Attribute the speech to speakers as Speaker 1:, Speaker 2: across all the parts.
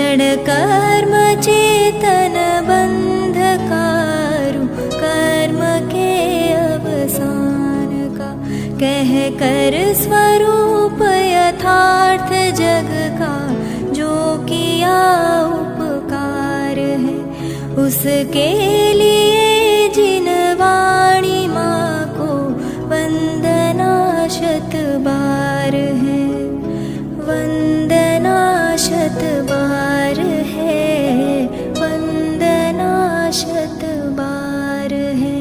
Speaker 1: क्षण कर्म चेतन बंधकारु, कर्म के अवसान का कह कर स्वरूप यथार्थ जग का, जो किया उपकार है उसके लिए जिन वाणी माँ को वंदना शत बार है, वंदना शत बार है, वंदना शत बार है।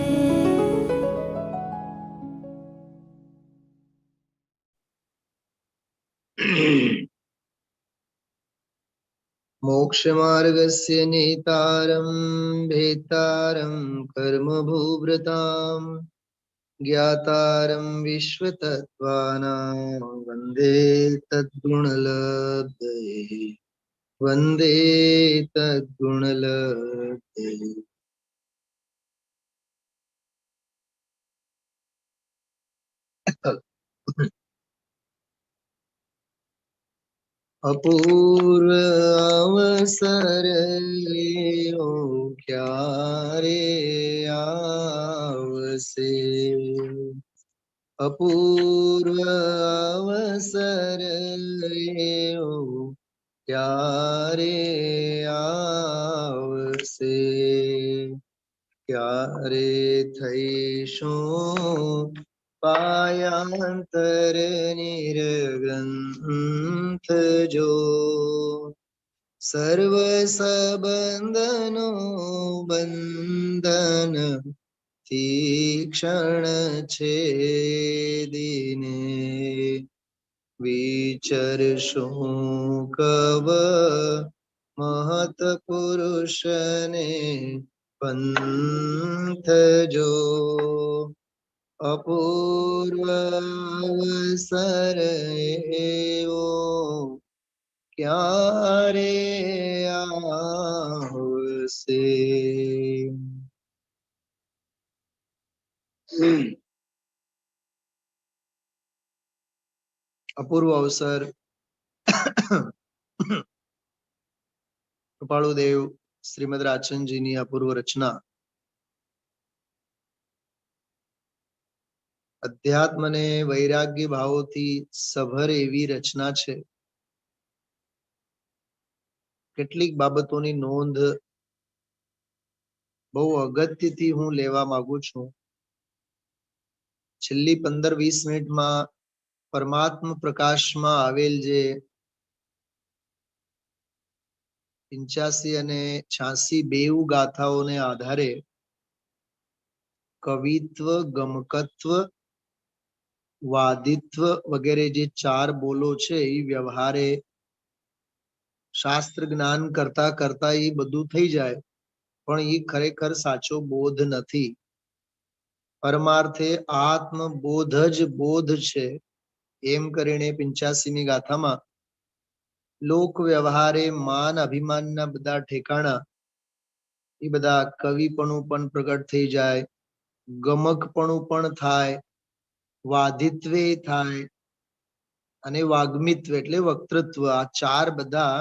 Speaker 2: मोक्षमार्गस्य नेतारं भेतारं कर्मभूभृतां, ज्ञातारं विश्वतत्त्वानां वन्दे तद्गुणलब्धये, वन्दे तद्गुणलब्धये। अपूर्व अवसर लियो क्यारे आवसे, अपूर्व अवसर लियो क्यारे आवसे, क्यारे थईशुं पायांतर निर्ग्रंथ जो, सर्व संबंधनो बंधन तीक्षण छेदीने, विचरशुं कव महत पुरुष ने पंथ जो, अपूर्व अवसर एवो क्यारे आवसे। अपूर्व अवसर कृपाळुदेव श्रीमद राजनजीनी अपूर्व रचना अध्यात्म ने वैराग्य भावोथी सभर एवी रचना छे। કેટલીક બાબતોની નોંધ બહુ અગત્યથી હું લેવા માંગુ છું। છેલ્લી 15-20 મિનિટમાં પરમાત્મા પ્રકાશમાં આવેલ જે 85 અને 86 બેઉ ગાથાઓને આધારે કવિત્વ, ગમકત્વ, વાદિત્વ વગેરે જે 4 બોલો છે એ વ્યવહારે શાસ્ત્ર જ્ઞાન કરતા કરતા એ બધું થઈ જાય, પણ એ ખરેખર સાચો બોધ નથી। પરમાર્થે આત્મબોધ જ બોધ છે એમ કરીને 85મી ગાથામાં લોક વ્યવહારે માન અભિમાનના બધા ઠેકાણા એ બધા કવિપણું પણ પ્રગટ થઈ જાય, ગમકપણું પણ થાય, વાદિત્વે થાય અને વાગ્મિત્વ એટલે વક્તૃત્વ, આ 4 બધા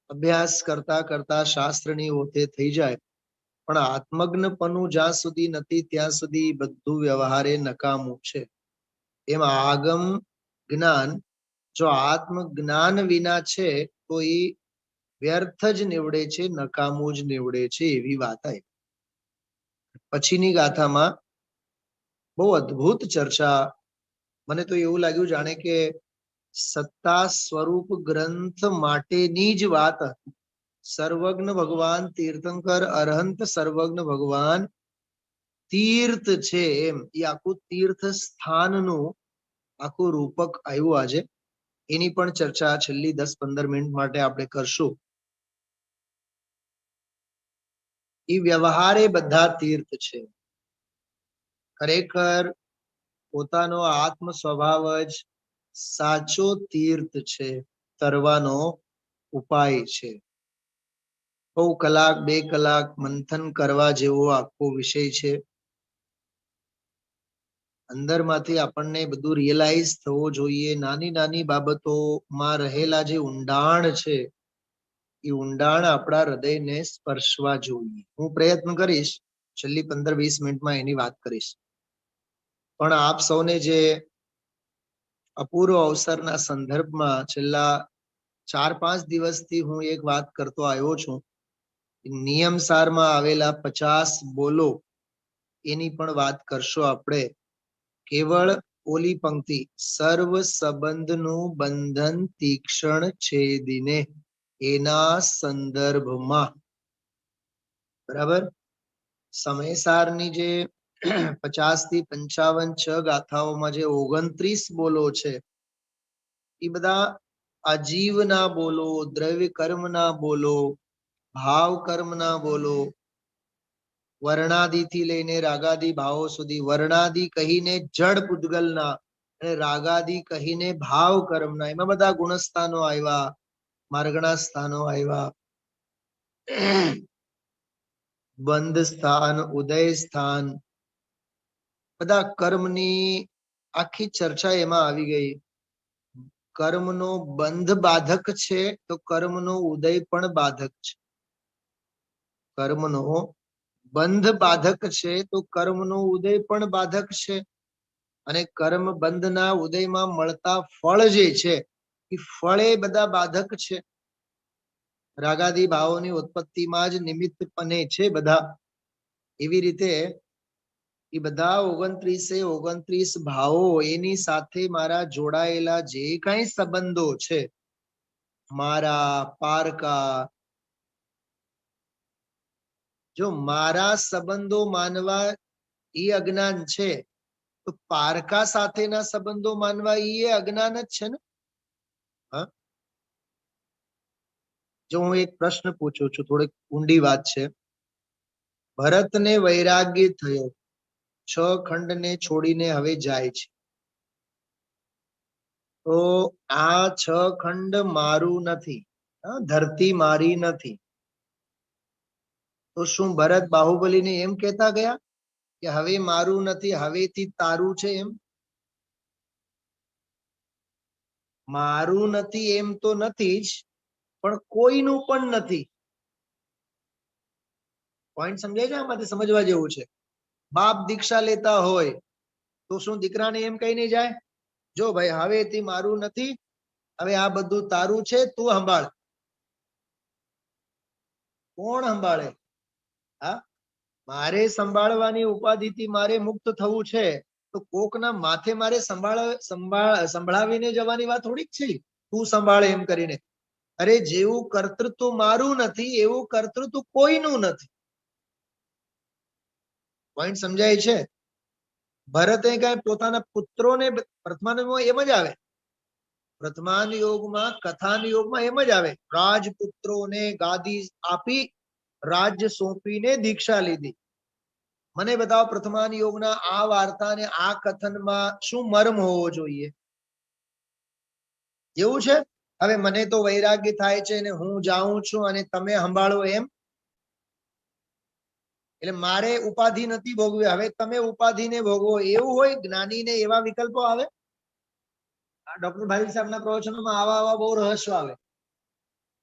Speaker 2: અભ્યાસ કરતા કરતા શાસ્ત્રની ઓથે થઈ જાય, પણ આત્મજ્ઞપણું જ્યાં સુધી નથી ત્યાં સુધી બધું વ્યવહારે નકામું છે। એમ આગમ જ્ઞાન જો આત્મજ્ઞાન વિના છે તો એ વ્યર્થ જ નીવડે છે, નકામું જ નીવડે છે, એવી વાત આવી। પછીની ગાથામાં બહુ અદ્ભુત ચર્ચા, મને તો એવું લાગ્યું જાણે કે સત્તા સ્વરૂપ ગ્રંથ માટેની જ વાત હતી। સર્વજ્ઞ ભગવાન તીર્થંકર અરહંત સર્વજ્ઞ ભગવાન તીર્થ છે એમ, એ આખું તીર્થ સ્થાનનું આખું રૂપક આવ્યું આજે। એની પણ ચર્ચા છેલ્લી 10-15 મિનિટ માટે આપણે કરશું। એ વ્યવહારે બધા તીર્થ છે, ખરેખર પોતાનો આત્મ સ્વભાવ જ સાચો તીર્થ છે, તરવાનો ઉપાય છે। બહુ કલાક 2 કલાક મંથન કરવા જેવો આખો વિષય છે। અંદરમાંથી આપણને બધું રિયલાઇઝ થવો જોઈએ, નાની નાની બાબતોમાં રહેલા જે ઊંડાણ છે એ ઊંડાણ આપણા હૃદયને સ્પર્શવા જોઈએ. હું પ્રયત્ન કરીશ છેલ્લી 15-20 મિનિટમાં એની વાત કરીશ. પણ આપ સૌને જે અપૂર્વ અવસરના સંદર્ભમાં છેલ્લા 4-5 દિવસથી હું એક વાત કરતો આવ્યો છું, નિયમસારમાં આવેલા 50 બોલો એની પણ વાત કરશો આપણે. કેવળ ઓલી પંક્તિ, સર્વ સંબંધનું બંધન તીક્ષ્ણ છેદીને, એના સંદર્ભમાં. બરાબર. સમયસારની જે 50 થી 55 ગાથાઓમાં જે 29 બોલો છે એ બધા અજીવના બોલો, દ્રવ્ય કર્મના બોલો, ભાવ કર્મના બોલો, વર્ણાદિ થી લઈને રાગાદિ ભાવો સુધી, વર્ણાદિ કહીને જડ પૂતગલના અને રાગાદિ કહીને ભાવ કર્મના, એમાં બધા ગુણસ્થાનો આવ્યા, માર્ગના સ્થાનો આવ્યા, બંધ સ્થાન, ઉદય સ્થાન, બધા કર્મની આખી ચર્ચા એમાં આવી ગઈ. કર્મનો બંધ બાધક છે તો કર્મનો ઉદય પણ બાધક છે. કર્મનો બંધ બાધક છે તો કર્મનો ઉદય પણ બાધક છે. અને કર્મ બંધના ઉદયમાં મળતા ફળ જે છે એ ફળ એ બધા બાધક છે. રાગાદી ભાવોની ઉત્પત્તિમાં જ નિમિત્તપણે છે બધા. એવી રીતે એ બધા 29 ભાવો એની સાથે મારા જોડાયેલા જે કાંઈ સંબંધો છે, મારા પારકા, જો મારા સંબંધો માનવા એ અજ્ઞાન છે તો પારકા સાથેના સંબંધો માનવા એ અજ્ઞાન જ છે ને. હા, જો હું એક પ્રશ્ન પૂછું છું, થોડીક ઊંડી વાત છે. ભરતને વૈરાગ્ય થયો, 6 ખંડને છોડીને હવે જાય છે, તો આ 6 ખંડ મારું નથી, ધરતી મારી નથી. તો શું ભરત બાહુબલીને એમ કહેતા ગયા કે હવે મારું નથી, હવેથી તારું છે? એમ મારું નથી એમ તો નથી જ, પણ કોઈનું પણ નથી. પોઈન્ટ સમજાય છે? આમાંથી સમજવા જેવું છે. બાપ દીક્ષા લેતા હોય તો શું દીકરાને એમ કહીને જાય, જો ભાઈ હવેથી મારું નથી, હવે આ બધું તારું છે, તું સંભાળ? કોણ સંભાળે? હા, મારે સંભાળવાની ઉપાધિથી મારે મુક્ત થવું છે તો કોકના માથે મારે સંભળાવીને જવાની વાત થોડીક છે તું સંભાળે એમ કરીને. અરે જેવું કર્તૃત્વ મારું નથી એવું કર્તૃત્વ કોઈનું નથી. પોઈન્ટ સમજાય છે? ભરતે કઈ પોતાના પુત્રોને વર્તમાન એમ જ આવે, વર્તમાન યોગમાં કથાન યોગમાં એમ જ આવે, રાજપુત્રોને ગાદી આપી રાજ્ય સોંપીને દીક્ષા લીધી. મને બતાવો પ્રથમાન યોગના આ વાર્તા અને આ કથનમાં શું મર્મ હોવો જોઈએ? એવું છે હવે મને તો વૈરાગ્ય થાય છે અને હું જાઉં છું અને તમે સંભાળો એમ? એટલે મારે ઉપાધિ નથી ભોગવી, હવે તમે ઉપાધિને ભોગવો, એવું હોય? જ્ઞાનીને એવા વિકલ્પો આવે? ડોક્ટર ભાઈ સાહેબના પ્રવચનોમાં આવા બહુ રહસ્યો આવે.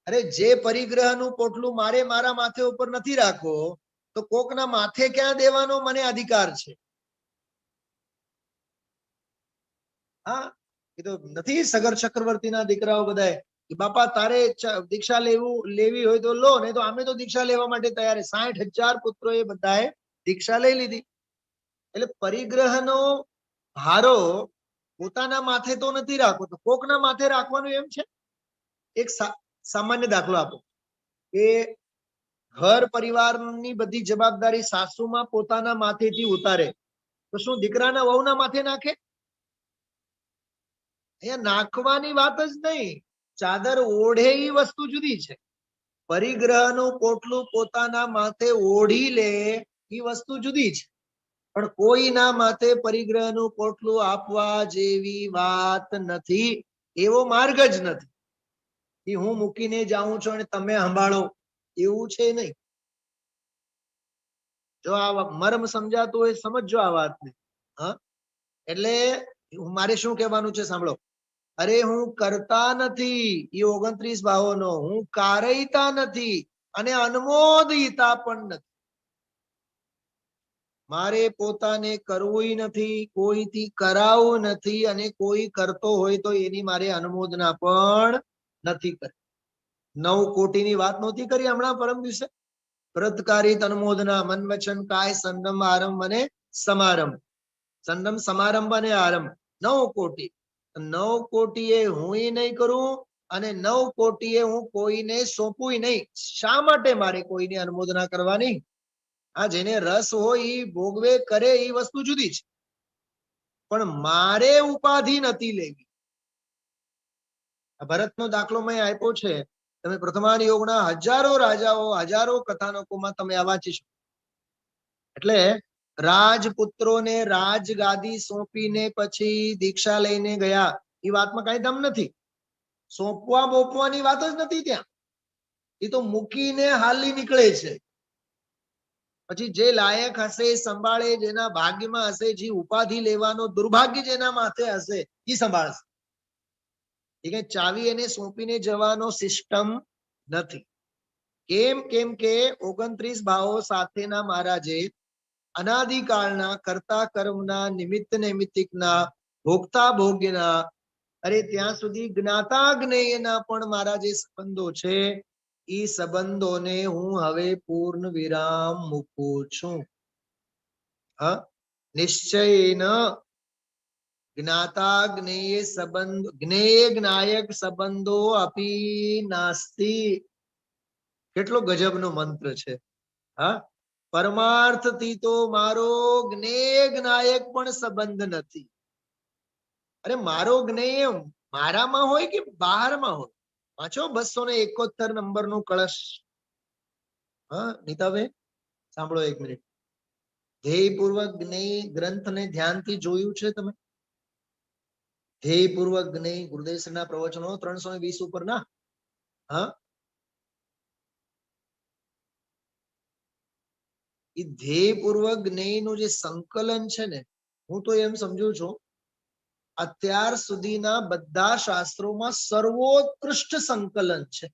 Speaker 2: અરે જે પરિગ્રહનું પોટલું મારે મારા માથે ઉપર નથી રાખવો તો કોકના માથે ક્યાં દેવાનો મને અધિકાર છે? હા, એ તો નથી સગર ચક્રવર્તીના દીકરાઓ બધાએ કે બાપા તારે દીક્ષા લેવી હોય તો લો, નહીં તો અમે તો દીક્ષા લેવા માટે તૈયાર. 60,000 પુત્રોએ બધાએ દીક્ષા લઈ લીધી. એટલે પરિગ્રહનો ભારો પોતાના માથે તો નથી રાખવો, તો કોકના માથે રાખવાનું એમ છે. એક સામાન્ય દાખલો આપો કે ઘર પરિવારની બધી જવાબદારી સાસુમાં પોતાના માથેથી ઉતારે તો શું દીકરાના વહુના માથે નાખે? અહીંયા નાખવાની વાત જ નહીં, ચાદર ઓઢે એ વસ્તુ જુદી છે. પરિગ્રહનું પોટલું પોતાના માથે ઓઢી લે એ વસ્તુ જુદી છે. પણ કોઈના માથે પરિગ્રહનું પોટલું આપવા જેવી વાત નથી, એવો માર્ગ જ નથી. હું મૂકીને જાઉં છું અને તમે સંભાળો એવું છે નહીં. જો આ મર્મ સમજાતું હોય સમજજો આ વાતને. હા, એટલે મારે શું કહેવાનું છે સાંભળો. અરે હું કરતા નથી, એ 29 ભાવોનો. હું કારયતા નથી અને અનુમોદિતા પણ નથી. મારે પોતાને કરવું નથી, કોઈથી કરાવવું નથી, અને કોઈ કરતો હોય તો એની મારે અનુમોદના પણ નથી કરી. 9 કોટીની વાત નહોતી કરી હમણાં પરમ દિવસે? વ્રતકારિત અનુમોદના મન વચન કાય સંરંભ આરંભ અને સમારંભ. સંરંભ સમારંભ અને આરંભ 9 કોટી. 9 કોટીએ હું નહીં કરું અને 9 કોટીએ હું કોઈને સોંપું નહીં. શા માટે મારે કોઈની અનુમોદના કરવાની? આ જેને રસ હોય એ ભોગવે કરે, એ વસ્તુ જુદી છે, પણ મારે ઉપાધિ નથી લેવી. ભરતનો દાખલો મેં આપ્યો છે. તમે પ્રથમાન યોગના હજારો રાજાઓ, હજારો કથાનકોમાં તમે આ વાંચી શકો. એટલે રાજપુત્રોને રાજગાદી સોંપીને પછી દીક્ષા લઈને ગયા, એ વાતમાં કઈ દમ નથી. સોંપવા બોપવાની વાત જ નથી ત્યાં. એ તો મૂકીને હાલી નીકળે છે. પછી જે લાયક હશે, સંભાળે, જેના ભાગ્યમાં હશે, જે ઉપાધિ લેવાનો દુર્ભાગ્ય જેના માથે હશે, એ સંભાળશે. એ કઈ ચાવી એને સોંપીને જવાનો સિસ્ટમ નથી. કેમ કે 29 ભાવો સાથેના મહારાજે અનાદિકાળના કર્તા કર્મના નિમિત્ત નૈમિત્તિકના ભોગતા ભોગ્યના, અરે ત્યાં સુધી જ્ઞાતા જ્ઞેયના પણ મારા જે સંબંધો છે, એ સંબંધોને હું હવે પૂર્ણ વિરામ મૂકું છું. હા, નિશ્ચયેન જ્ઞાતા જ્ઞેય સંબંધ, જ્ઞેય જ્ઞાયક સંબંધો અપી નાસ્તિ. કેટલો ગજબનો મંત્ર છે. હા, પરમાર્થથી તો મારો જ્ઞેય જ્ઞાયક પણ સંબંધ નથી. અરે મારો જ્ઞેય મારામાં હોય કે બહારમાં હોય? વાંચો 271 નંબરનો કળશ. હા નીતાબેન સાંભળો એક મિનિટ. ધ્યેયપૂર્વક જ્ઞેય ગ્રંથને ધ્યાનથી જોયું છે તમે? ધ્યેયપૂર્વક જ્ઞેય ગુરુદેવના પ્રવચનો 320 ઉપર ના? હા, એ ધ્યેયપૂર્વક જ્ઞેયનું જે સંકલન છે ને, હું તો એમ સમજુ છું અત્યાર સુધીના બધા શાસ્ત્રોમાં સર્વોત્કૃષ્ટ સંકલન છે.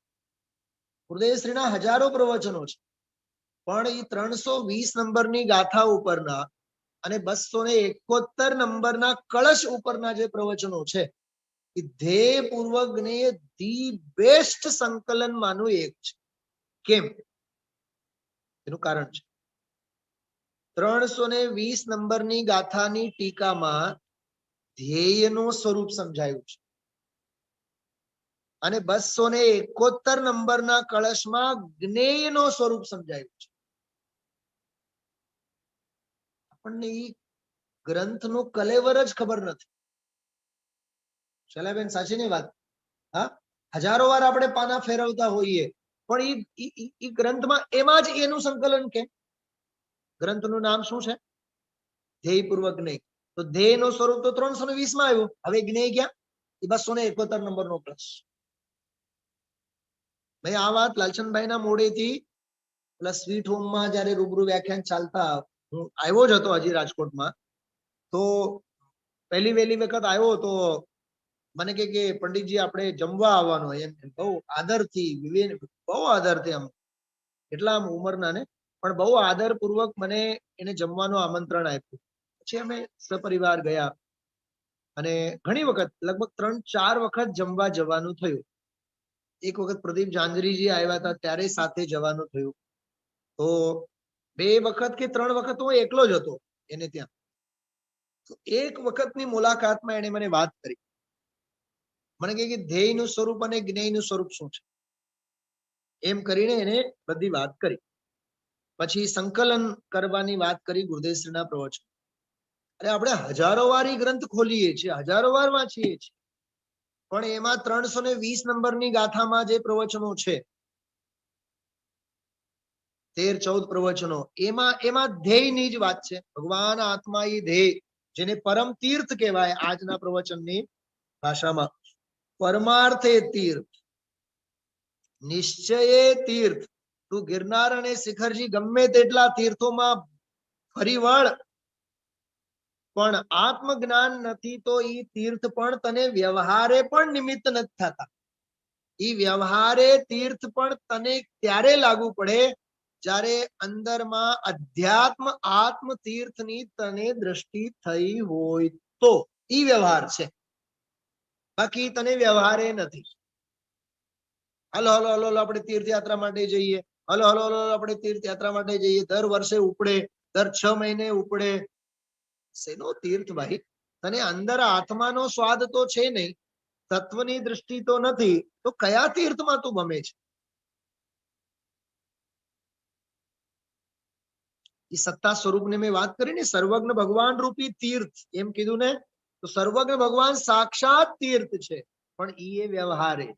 Speaker 2: ગુરુદેવશ્રીના હજારો પ્રવચનો છે, પણ એ 320 નંબરની ગાથા ઉપરના અને 271 નંબરના કળશ ઉપરના જે પ્રવચનો છે, એ ધ્યેયપૂર્વક જ્ઞેય ધી બેસ્ટ સંકલન માનું એક છે. કેમ? એનું કારણ છે 320 નંબરની ગાથાની ટીકામાં ધ્યેયનું સ્વરૂપ સમજાયું છે, અને 271 નંબરના કળશમાં જ્ઞેયનું સ્વરૂપ સમજાયું છે. આપણને એ ગ્રંથનું કલેવર જ ખબર નથી. શૈલાબેન સાચી ની વાત? હા, હજારો વાર આપણે પાના ફેરવતા હોઈએ, પણ એ ગ્રંથમાં એમાં જ એનું સંકલન કેમ? ગ્રંથનું નામ શું છે? ધ્યેયપૂર્વક જ્ઞેય. તો ધ્યેયનું સ્વરૂપ તો 320 માં આવ્યું. હવે જ્ઞેય ક્યાં? એ 271 નંબરનો કળશ. ભાઈ આ વાત લાલચંદભાઈના મોઢેથી પેલા સ્વીટ હોમમાં જયારે રૂબરૂ વ્યાખ્યાન ચાલતા, હું આવ્યો જ હતો હજી રાજકોટમાં, તો પહેલી વહેલી વખત આવ્યો તો મને કે પંડિતજી આપણે જમવા આવવાનો, એમ બહુ આદરથી, બહુ આદરથી, આમ એટલા આમ ઉંમરના ને પણ બહુ આદરપૂર્વક મને એને જમવાનું આમંત્રણ આપ્યું. પછી અમે સપરિવાર ગયા અને ઘણી વખત, લગભગ 3-4 વખત જમવા જવાનું થયું. એક વખત પ્રદીપ જાંજરીજી આવ્યા હતા ત્યારે સાથે જવાનું થયું. તો 2 વખત કે 3 વખત હું એકલો જ હતો એને ત્યાં. તો એક વખતની મુલાકાતમાં એને મને વાત કરી. મને કહે કે ધ્યેયનું સ્વરૂપ અને જ્ઞેયનું સ્વરૂપ શું છે, એમ કરીને એને બધી વાત કરી. પછી સંકલન કરવાની વાત કરી ગુરુદેવશ્રીના પ્રવચન. અરે આપણે હજારો વાર ગ્રંથ ખોલીએ છીએ, હજારો વાર વાંચીએ છીએ, પણ એમાં 320 નંબરની ગાથામાં જે પ્રવચનો છે, 13-14 પ્રવચનો, એમાં ધ્યેયની જ વાત છે. ભગવાન આત્મા એ ધ્યેય, જેને પરમ તીર્થ કહેવાય આજના પ્રવચનની ભાષામાં. પરમાર્થે તીર્થ, નિશ્ચયે તીર્થ. તું ગિરનાર અને શિખરજી ગમે તેટલા તીર્થોમાં ફરી વળ, પણ આત્મજ્ઞાન નથી તો ઈ તીર્થ પણ તને વ્યવહારે પણ નિમિત્ત નથી થતા. ઈ વ્યવહારે તીર્થ પણ તને ત્યારે લાગુ પડે જ્યારે અંદરમાં અધ્યાત્મ આત્મ તીર્થની તને દ્રષ્ટિ થઈ હોય તો ઈ વ્યવહાર છે. બાકી તને વ્યવહારે નથી. હલો હલો હલો હલો આપણે તીર્થયાત્રા માટે જઈએ, હલો હલો હલો આપણે તીર્થયાત્રા માટે જઈએ, દર વર્ષે ઉપડે, દર 6 મહિને ઉપડે. શેનો તીર્થ ભાઈ? તને અંદર આત્માનો સ્વાદ તો છે નહીં, તત્વની દ્રષ્ટિ તો નથી, તો કયા તીર્થમાં તું ભમે છે? એ સત્તા સ્વરૂપની મેં વાત કરી ને, સર્વજ્ઞ ભગવાન રૂપી તીર્થ એમ કીધું ને, તો સર્વજ્ઞ ભગવાન સાક્ષાત તીર્થ છે, પણ ઈ એ વ્યવહારે.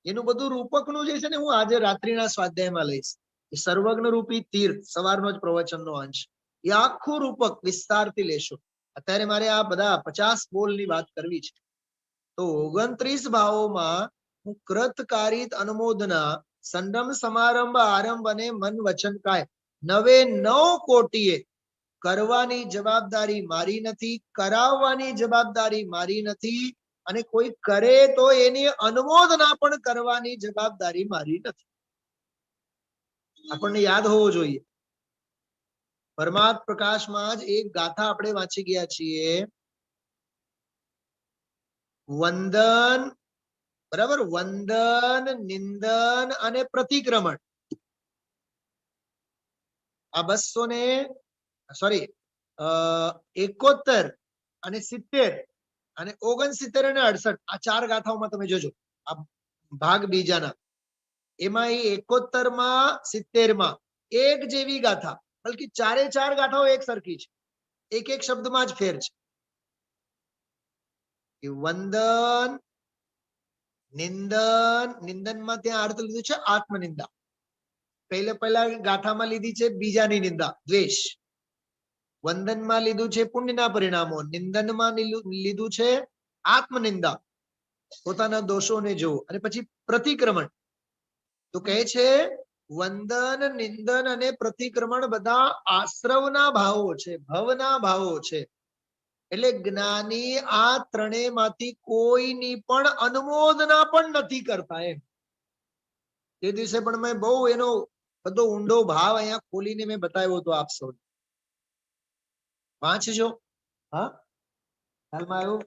Speaker 2: એનું બધું રૂપકનું જે છે ને, હું આજે રાત્રિના સ્વાધ્યાયમાં લઈશ. એ સર્વજ્ઞ રૂપી તીર્થ, સવારનો જ પ્રવચનનો અંશ, એ આખું રૂપક વિસ્તારથી લેશો. અત્યારે મારે આ બધા 50 બોલની વાત કરવી છે. તો 29 ભાવોમાં હું કૃત કારિત અનુમોદના સંરમ સમારંભ આરંભ અને મન વચન કાય 99 કોટીએ કરવાની જવાબદારી મારી નથી, કરાવવાની જવાબદારી મારી નથી, અને કોઈ કરે તો એની અનુમોદના પણ કરવાની જવાબદારી મારી નથી. આપણને યાદ હોવો જોઈએ. પરમાર્થ પ્રકાશમાં જ એક ગાથા આપણે વાંચી ગયા છીએ, વંદન, બરાબર, વંદન, નિંદન અને પ્રતિક્રમણ. આ 71 અને 70 અને 69 અને 68 આ 4 ગાથાઓમાં તમે જોજો, આ ભાગ બીજાના, એમાં એ 71 માં 70 માં એક જેવી ગાથા, બલકી 4 ગાથાઓ એક સરખી છે, એક એક શબ્દમાં જ ફેર છે. વંદન, નિંદન, નિંદનમાં ત્યાં અર્થ લીધું છે આત્મનિંદા. પહેલા ગાથામાં લીધી છે બીજાની નિંદા, દ્વેષ. વંદનમાં લીધું છે પુણ્યના પરિણામો, નિંદનમાં લીધું છે આત્મનિંદા, પોતાના દોષોને જોવો. અને પછી પ્રતિક્રમણ, તો કહે છે વંદન, નિંદન અને પ્રતિક્રમણ બધા આશ્રવના ભાવો છે, ભવના ભાવો છે. એટલે જ્ઞાની આ ત્રણેયમાંથી કોઈની પણ અનુમોદના પણ નથી કરતા. એમ તે દિવસે પણ મેં બહુ એનો બધો ઊંડો ભાવ અહીંયા ખોલીને મેં બતાવ્યો હતો. આપ સૌ વાંચજો. હા, હાલમાં આવ્યું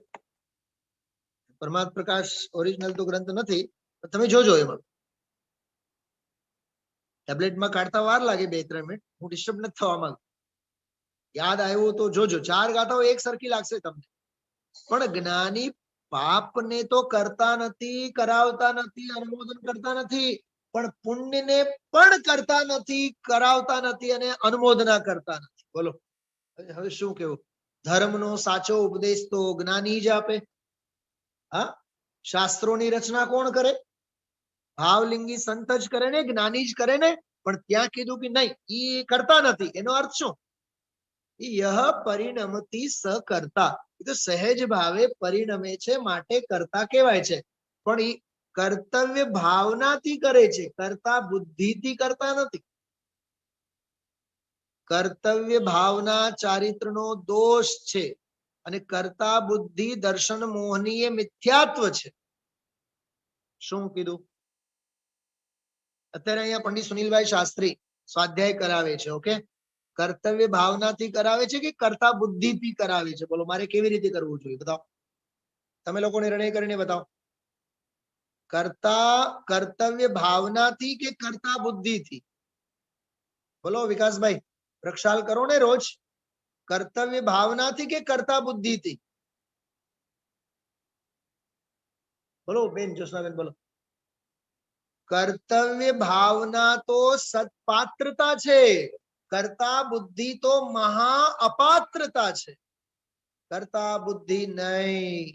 Speaker 2: પરમાર્થ પ્રકાશ ઓરિજિનલ તો ગ્રંથ નથી, તમે જોજો. એમાં ટેબ્લેટમાં કાઢતા વાર લાગે 2-3 મિનિટ, હું ડિસ્ટર્બ નથી થવા માંગતો. યાદ આવ્યું તો જોજો. 4 ગાથાઓ એક સરખી લાગશે તમને, પણ જ્ઞાની પાપને તો કરતા નથી, કરાવતા નથી, અનુમોદન કરતા નથી, પણ પુણ્યને પણ કરતા નથી, કરાવતા નથી અને અનુમોદના કરતા નથી. બોલો હવે શું કેવું? ધર્મનો સાચો ઉપદેશ તો જ્ઞાની જ આપે. હા, શાસ્ત્રોની રચના કોણ કરે? ભાવલિંગી સંત જ કરે ને, જ્ઞાની જ કરે ને. પણ ત્યાં કીધું કે નહીં, ઈ કરતા નથી. એનો અર્થ શું? યહ પરિણમતી સકર્તા, એ તો સહેજ ભાવે પરિણમે છે, માટે કરતા કહેવાય છે. પણ એ કર્તવ્ય ભાવનાથી કરે છે, કરતા બુદ્ધિથી કરતા નથી. કર્તવ્ય ભાવના ચારિત્રનો દોષ છે, અને કરતા બુદ્ધિ દર્શન મોહનીય મિથ્યાત્વ છે. શું કીધું? અત્યારે અહીંયા પંડિત સુનિલભાઈ શાસ્ત્રી સ્વાધ્યાય કરાવે છે. ઓકે, કર્તવ્ય ભાવનાથી કરાવે છે કે કરતા બુદ્ધિથી કરાવે છે? બોલો, મારે કેવી રીતે કરવું જોઈએ? બતાવો, તમે લોકો નિર્ણય કરીને બતાવો. કર્તવ્ય ભાવનાથી કે કરતા બુદ્ધિથી? બોલો વિકાસભાઈ, પ્રક્ષાલ કરો ને રોજ. કર્તવ્ય ભાવનાથી કે કરતા બુદ્ધિથી? બોલો બેન જોશનાબેન, બોલો. કર્તવ્ય ભાવના તો સત્પાત્રતા છે, કરતા બુદ્ધિ તો મહા અપાત્રતા છે. કરતા બુદ્ધિ નહીં.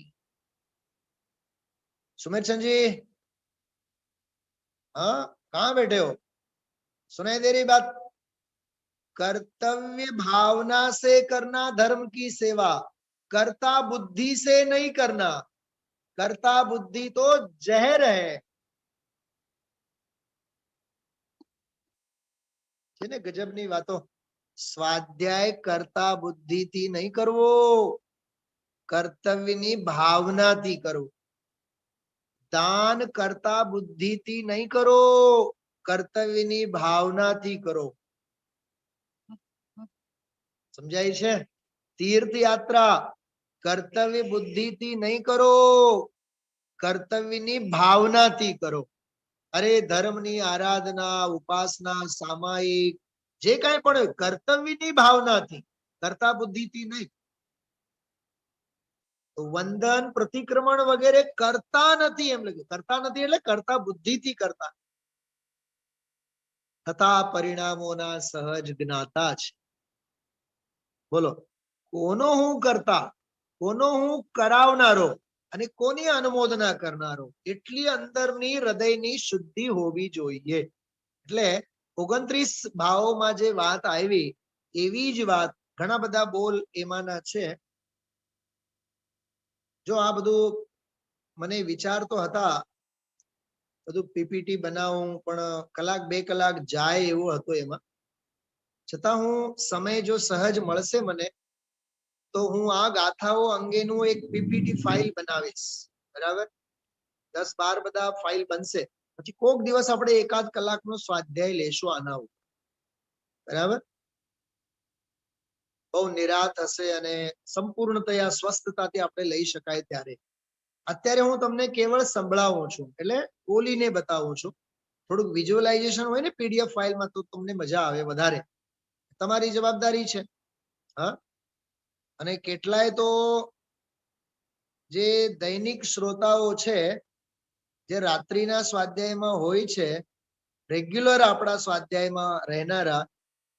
Speaker 2: सुमेरचंद जी, हाँ कहाँ बैठे हो? सुनाई दे रही बात? कर्तव्य भावना से करना धर्म की सेवा, करता बुद्धि से नहीं करना. करता बुद्धि तो जहर है. છે ને ગજબની વાતો. સ્વાધ્યાય કરતા બુદ્ધિથી નહીં કરવો, કર્તવ્યની ભાવનાથી કરવો. દાન કરતા બુદ્ધિથી નહીં કરો, કર્તવ્યની ભાવનાથી કરો. સમજાય છે? તીર્થયાત્રા કર્તવ્ય બુદ્ધિથી નહીં કરો, કર્તવ્યની ભાવનાથી કરો. અરે ધર્મની આરાધના, ઉપાસના, સામાયિક જે કાંઈ પણ કર્તવ્યની ભાવનાથી, કરતા બુદ્ધિથી નહીં. વંદન, પ્રતિક્રમણ વગેરે કરતા નથી, એમ લખ્યું. કરતા નથી એટલે કરતા બુદ્ધિથી કરતા, તથા પરિણામોના સહજ જ્ઞાતા છે. બોલો, કોનો હું કરતા, કોનો હું કરાવનારો અને કોની અનુમોદના કરનારો, એટલી અંદરની હૃદયની શુદ્ધિ હોવી જોઈએ. એટલે 29 ભાવોમાં જે વાત આવી એવી જ વાત ઘણા બધા બોલ એમાંના છે. જો આ બધું મને વિચાર તો હતા બધું પીપીટી બનાવું, પણ કલાક 2 કલાક જાય એવું હતું એમાં. છતાં હું સમય જો સહજ મળશે મને તો હું આ ગાથાઓ અંગેનું એક પીપીટી ફાઇલ બનાવીશ. બરાબર, 10-12 બધા ફાઇલ બનશે. પછી કોક દિવસ આપણે એકાદ કલાકનો સ્વાધ્યાય લેશું આના ઉપર. બરાબર, બહુ નિરાત હશે અને સંપૂર્ણતયા સ્વસ્થતાથી આપણે લઈ શકાય. ત્યારે અત્યારે હું તમને કેવળ સંભળાવું છું, એટલે બોલીને બતાવું છું. થોડુંક વિઝ્યુઅલાઇઝેશન હોય ને પીડીએફ ફાઇલમાં તો તમને મજા આવે વધારે. તમારી જવાબદારી છે. હા, અને કેટલાય તો જે દૈનિક શ્રોતાઓ છે, જે રાત્રિના સ્વાધ્યાયમાં હોય છે, રેગ્યુલર આપણા સ્વાધ્યાયમાં રહેનારા,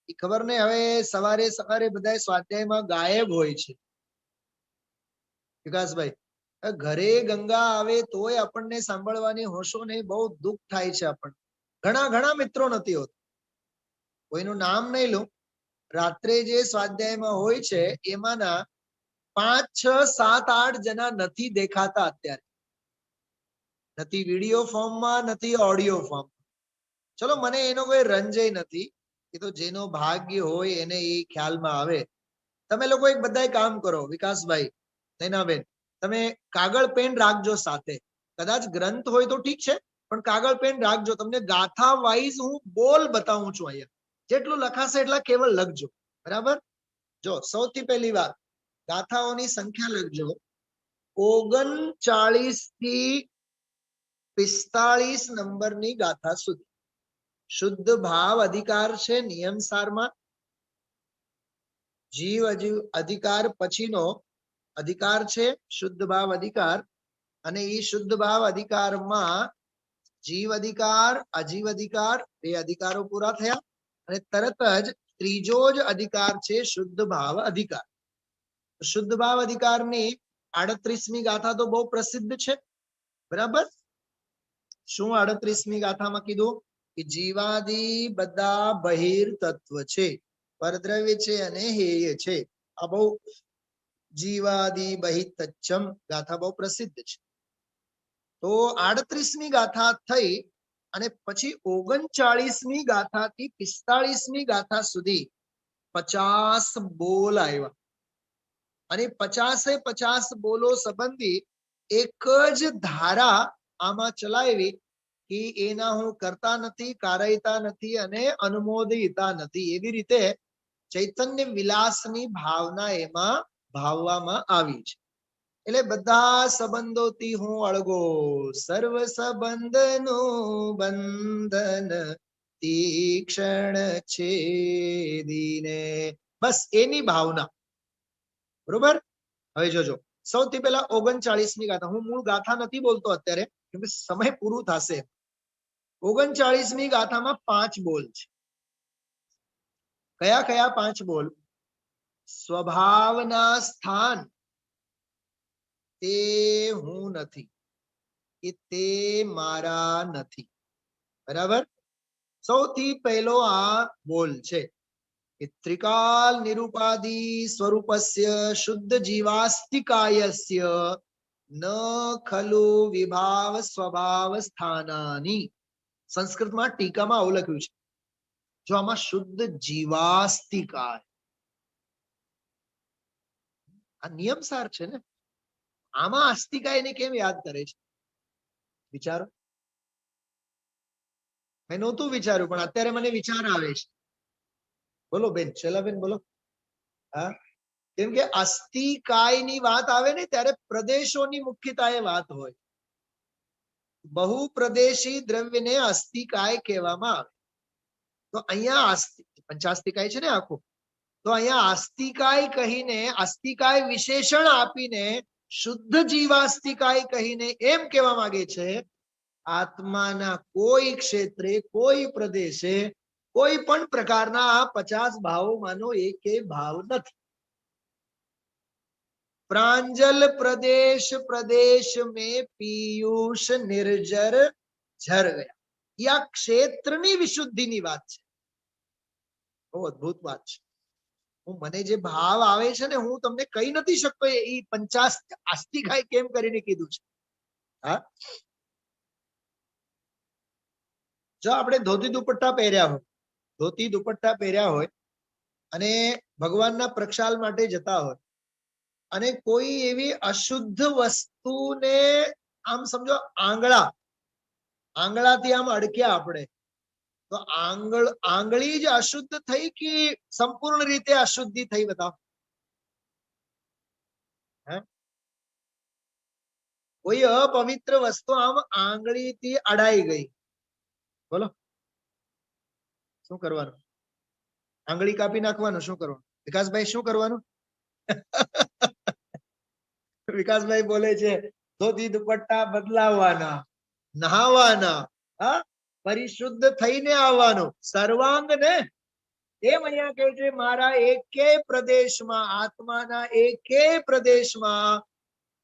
Speaker 2: એ ખબર નહીં હવે સવારે સવારે બધા સ્વાધ્યાયમાં ગાયબ હોય છે. વિકાસભાઈ, ઘરે ગંગા આવે તોય આપણને સાંભળવાની હોશો નહીં, બહુ દુઃખ થાય છે આપણને. ઘણા ઘણા મિત્રો નથી હોતા, કોઈનું નામ નહીં લઉં. રાત્રે જે સ્વાધ્યાયમાં હોય છે એમાંના 5, 6, 7, 8 જણા નથી દેખાતા અત્યારે. નથી વિડીયો ફોર્મમાં, નથી ઓડિયો ફોર્મ. ચલો, મને એનો કોઈ રંજય નથી, એ તો જેનો ભાગ્ય હોય એને એ ખ્યાલમાં આવે. તમે લોકો એક બધા કામ કરો, વિકાસભાઈ, નૈનાબેન, તમે કાગળ પેન રાખજો સાથે. કદાચ ગ્રંથ હોય તો ઠીક છે, પણ કાગળ પેન રાખજો. તમને ગાથા વાઇઝ હું બોલ બતાવું છું અહીંયા. જેટલું લખાશે એટલા કેવળ લખજો. બરાબર, જો સૌથી પહેલી વાત, ગાથાઓની સંખ્યા લખજો. 39 થી 45 નંબરની ગાથા સુધી. શુદ્ધ ભાવ અધિકાર છે નિયમ સારમાં. જીવ અધિકાર પછીનો અધિકાર છે શુદ્ધ ભાવ અધિકાર. અને એ શુદ્ધ ભાવ અધિકારમાં જીવ અધિકાર, અજીવ અધિકાર, 2 અધિકારો પૂરા થયા. અને તરત જ ત્રીજો જ અધિકાર છે શુદ્ધ ભાવ અધિકાર. શુદ્ધ ભાવ અધિકારની 38મી ગાથા તો બહુ પ્રસિદ્ધ છે. બરાબર, શું 38મી ગાથામાં કીધું કે જીવાદી બધા બહિર તત્વ છે, પરદ્રવ્ય છે અને હેય છે. આ બહુ જીવાદી બહિતચ્છમ ગાથા બહુ પ્રસિદ્ધ છે. તો 38મી ગાથા થઈ અને પછી 39મી ગાથાથી 45મી ગાથા સુધી 50 બોલ આવ્યા. અને 50 બોલો સંબંધી એક જ ધારા આમાં ચલાવી કે એના હું કરતા નથી, કારયતા નથી અને અનુમોદિતા નથી. એવી રીતે ચૈતન્ય વિલાસની ભાવના એમાં ભાવવામાં આવી છે. એટલે બધા સંબંધોથી હું અળગો, સર્વ સંબંધનું બંધન તીક્ષણ છેદીને, બસ એની ભાવના. બરોબર, હવે જોજો. સૌથી પહેલા 39મી ગાથા. હું મૂળ ગાથા નથી બોલતો અત્યારે, કેમ કે સમય પૂરું થશે. 39મી ગાથામાં 5 બોલ છે. કયા કયા 5 બોલ? સ્વભાવના સ્થાન તે હું નથી, કે તે મારા નથી. બરાબર, સૌથી પહેલો આ બોલ છે કે ત્રિકાલ નિરૂપાધિ સ્વરૂપસ્ય શુદ્ધ જીવાસ્તિકાયસ્ય ન ખલુ વિભાવ સ્વભાવ સ્થાનાની. સંસ્કૃતમાં ટીકામાં આવું લખ્યું છે જો આમાં શુદ્ધ જીવાસ્તિકાય, આ નિયમ સાર છે ને, આમાં આસ્તિકાયને કેમ યાદ કરે છે? વિચારો. મેં નહોતું વિચાર્યું, પણ અત્યારે મને વિચાર આવે છે. બોલો બેન, શૈલાબેન બોલો. હા, કેમ કે અસ્તિકાયની વાત આવે ને ત્યારે પ્રદેશોની મુખ્યતાએ વાત હોય. બહુ પ્રદેશી દ્રવ્યને અસ્તિકાય કહેવામાં આવે. તો અહીંયા પંચાસ્તિકાય છે ને આખું, તો અહીંયા આસ્તિકાય કહીને, અસ્તિકાય વિશેષણ આપીને શુદ્ધ જીવાસ્તિકાય કહીને એમ કહેવા માંગે છે, આત્માના કોઈ ક્ષેત્રે, કોઈ પ્રદેશે, કોઈ પણ પ્રકારના આ 50 ભાવોમાંનો એકેય ભાવ નથી. प्रांजल प्रदेश प्रदेश में पीयूष निर्जर झर गया. या ક્ષેત્રની વિશુદ્ધિની વાત છે. બહુ અદ્ભુત વાત છે. હું મને જે ભાવ આવે છે ને, હું તમને કહી નથી શકતો એ 50 આસ્તિકાય કેમ કરીને કીધું છે. હા, જો આપણે ધોતી દુપટ્ટા પહેર્યા હોય, ધોતી દુપટ્ટા પહેર્યા હોય અને ભગવાનના પ્રક્ષાલ માટે જતા હોય, અને કોઈ એવી અશુદ્ધ વસ્તુને આમ સમજો આંગળાથી આમ અડક્યા આપણે, તો આંગળી જ અશુદ્ધ થઈ કે સંપૂર્ણ રીતે અશુદ્ધિ થઈ? બતાવો. કોઈ અપવિત્ર વસ્તુ આમ આંગળીથી અડાઈ ગઈ, બોલો શું કરવાનું? આંગળી કાપી નાખવાનું? શું કરવાનું? વિકાસભાઈ શું કરવાનું? વિકાસભાઈ બોલે છે ધોતી દુપટ્ટા બદલાવવાના, નહાવાના, હા, પરિશુદ્ધ થઈને આવવાનું, સર્વાંગ ને. એમ અહીંયા કહે છે, મારા એકેય પ્રદેશમાં, આત્માના એકેય પ્રદેશમાં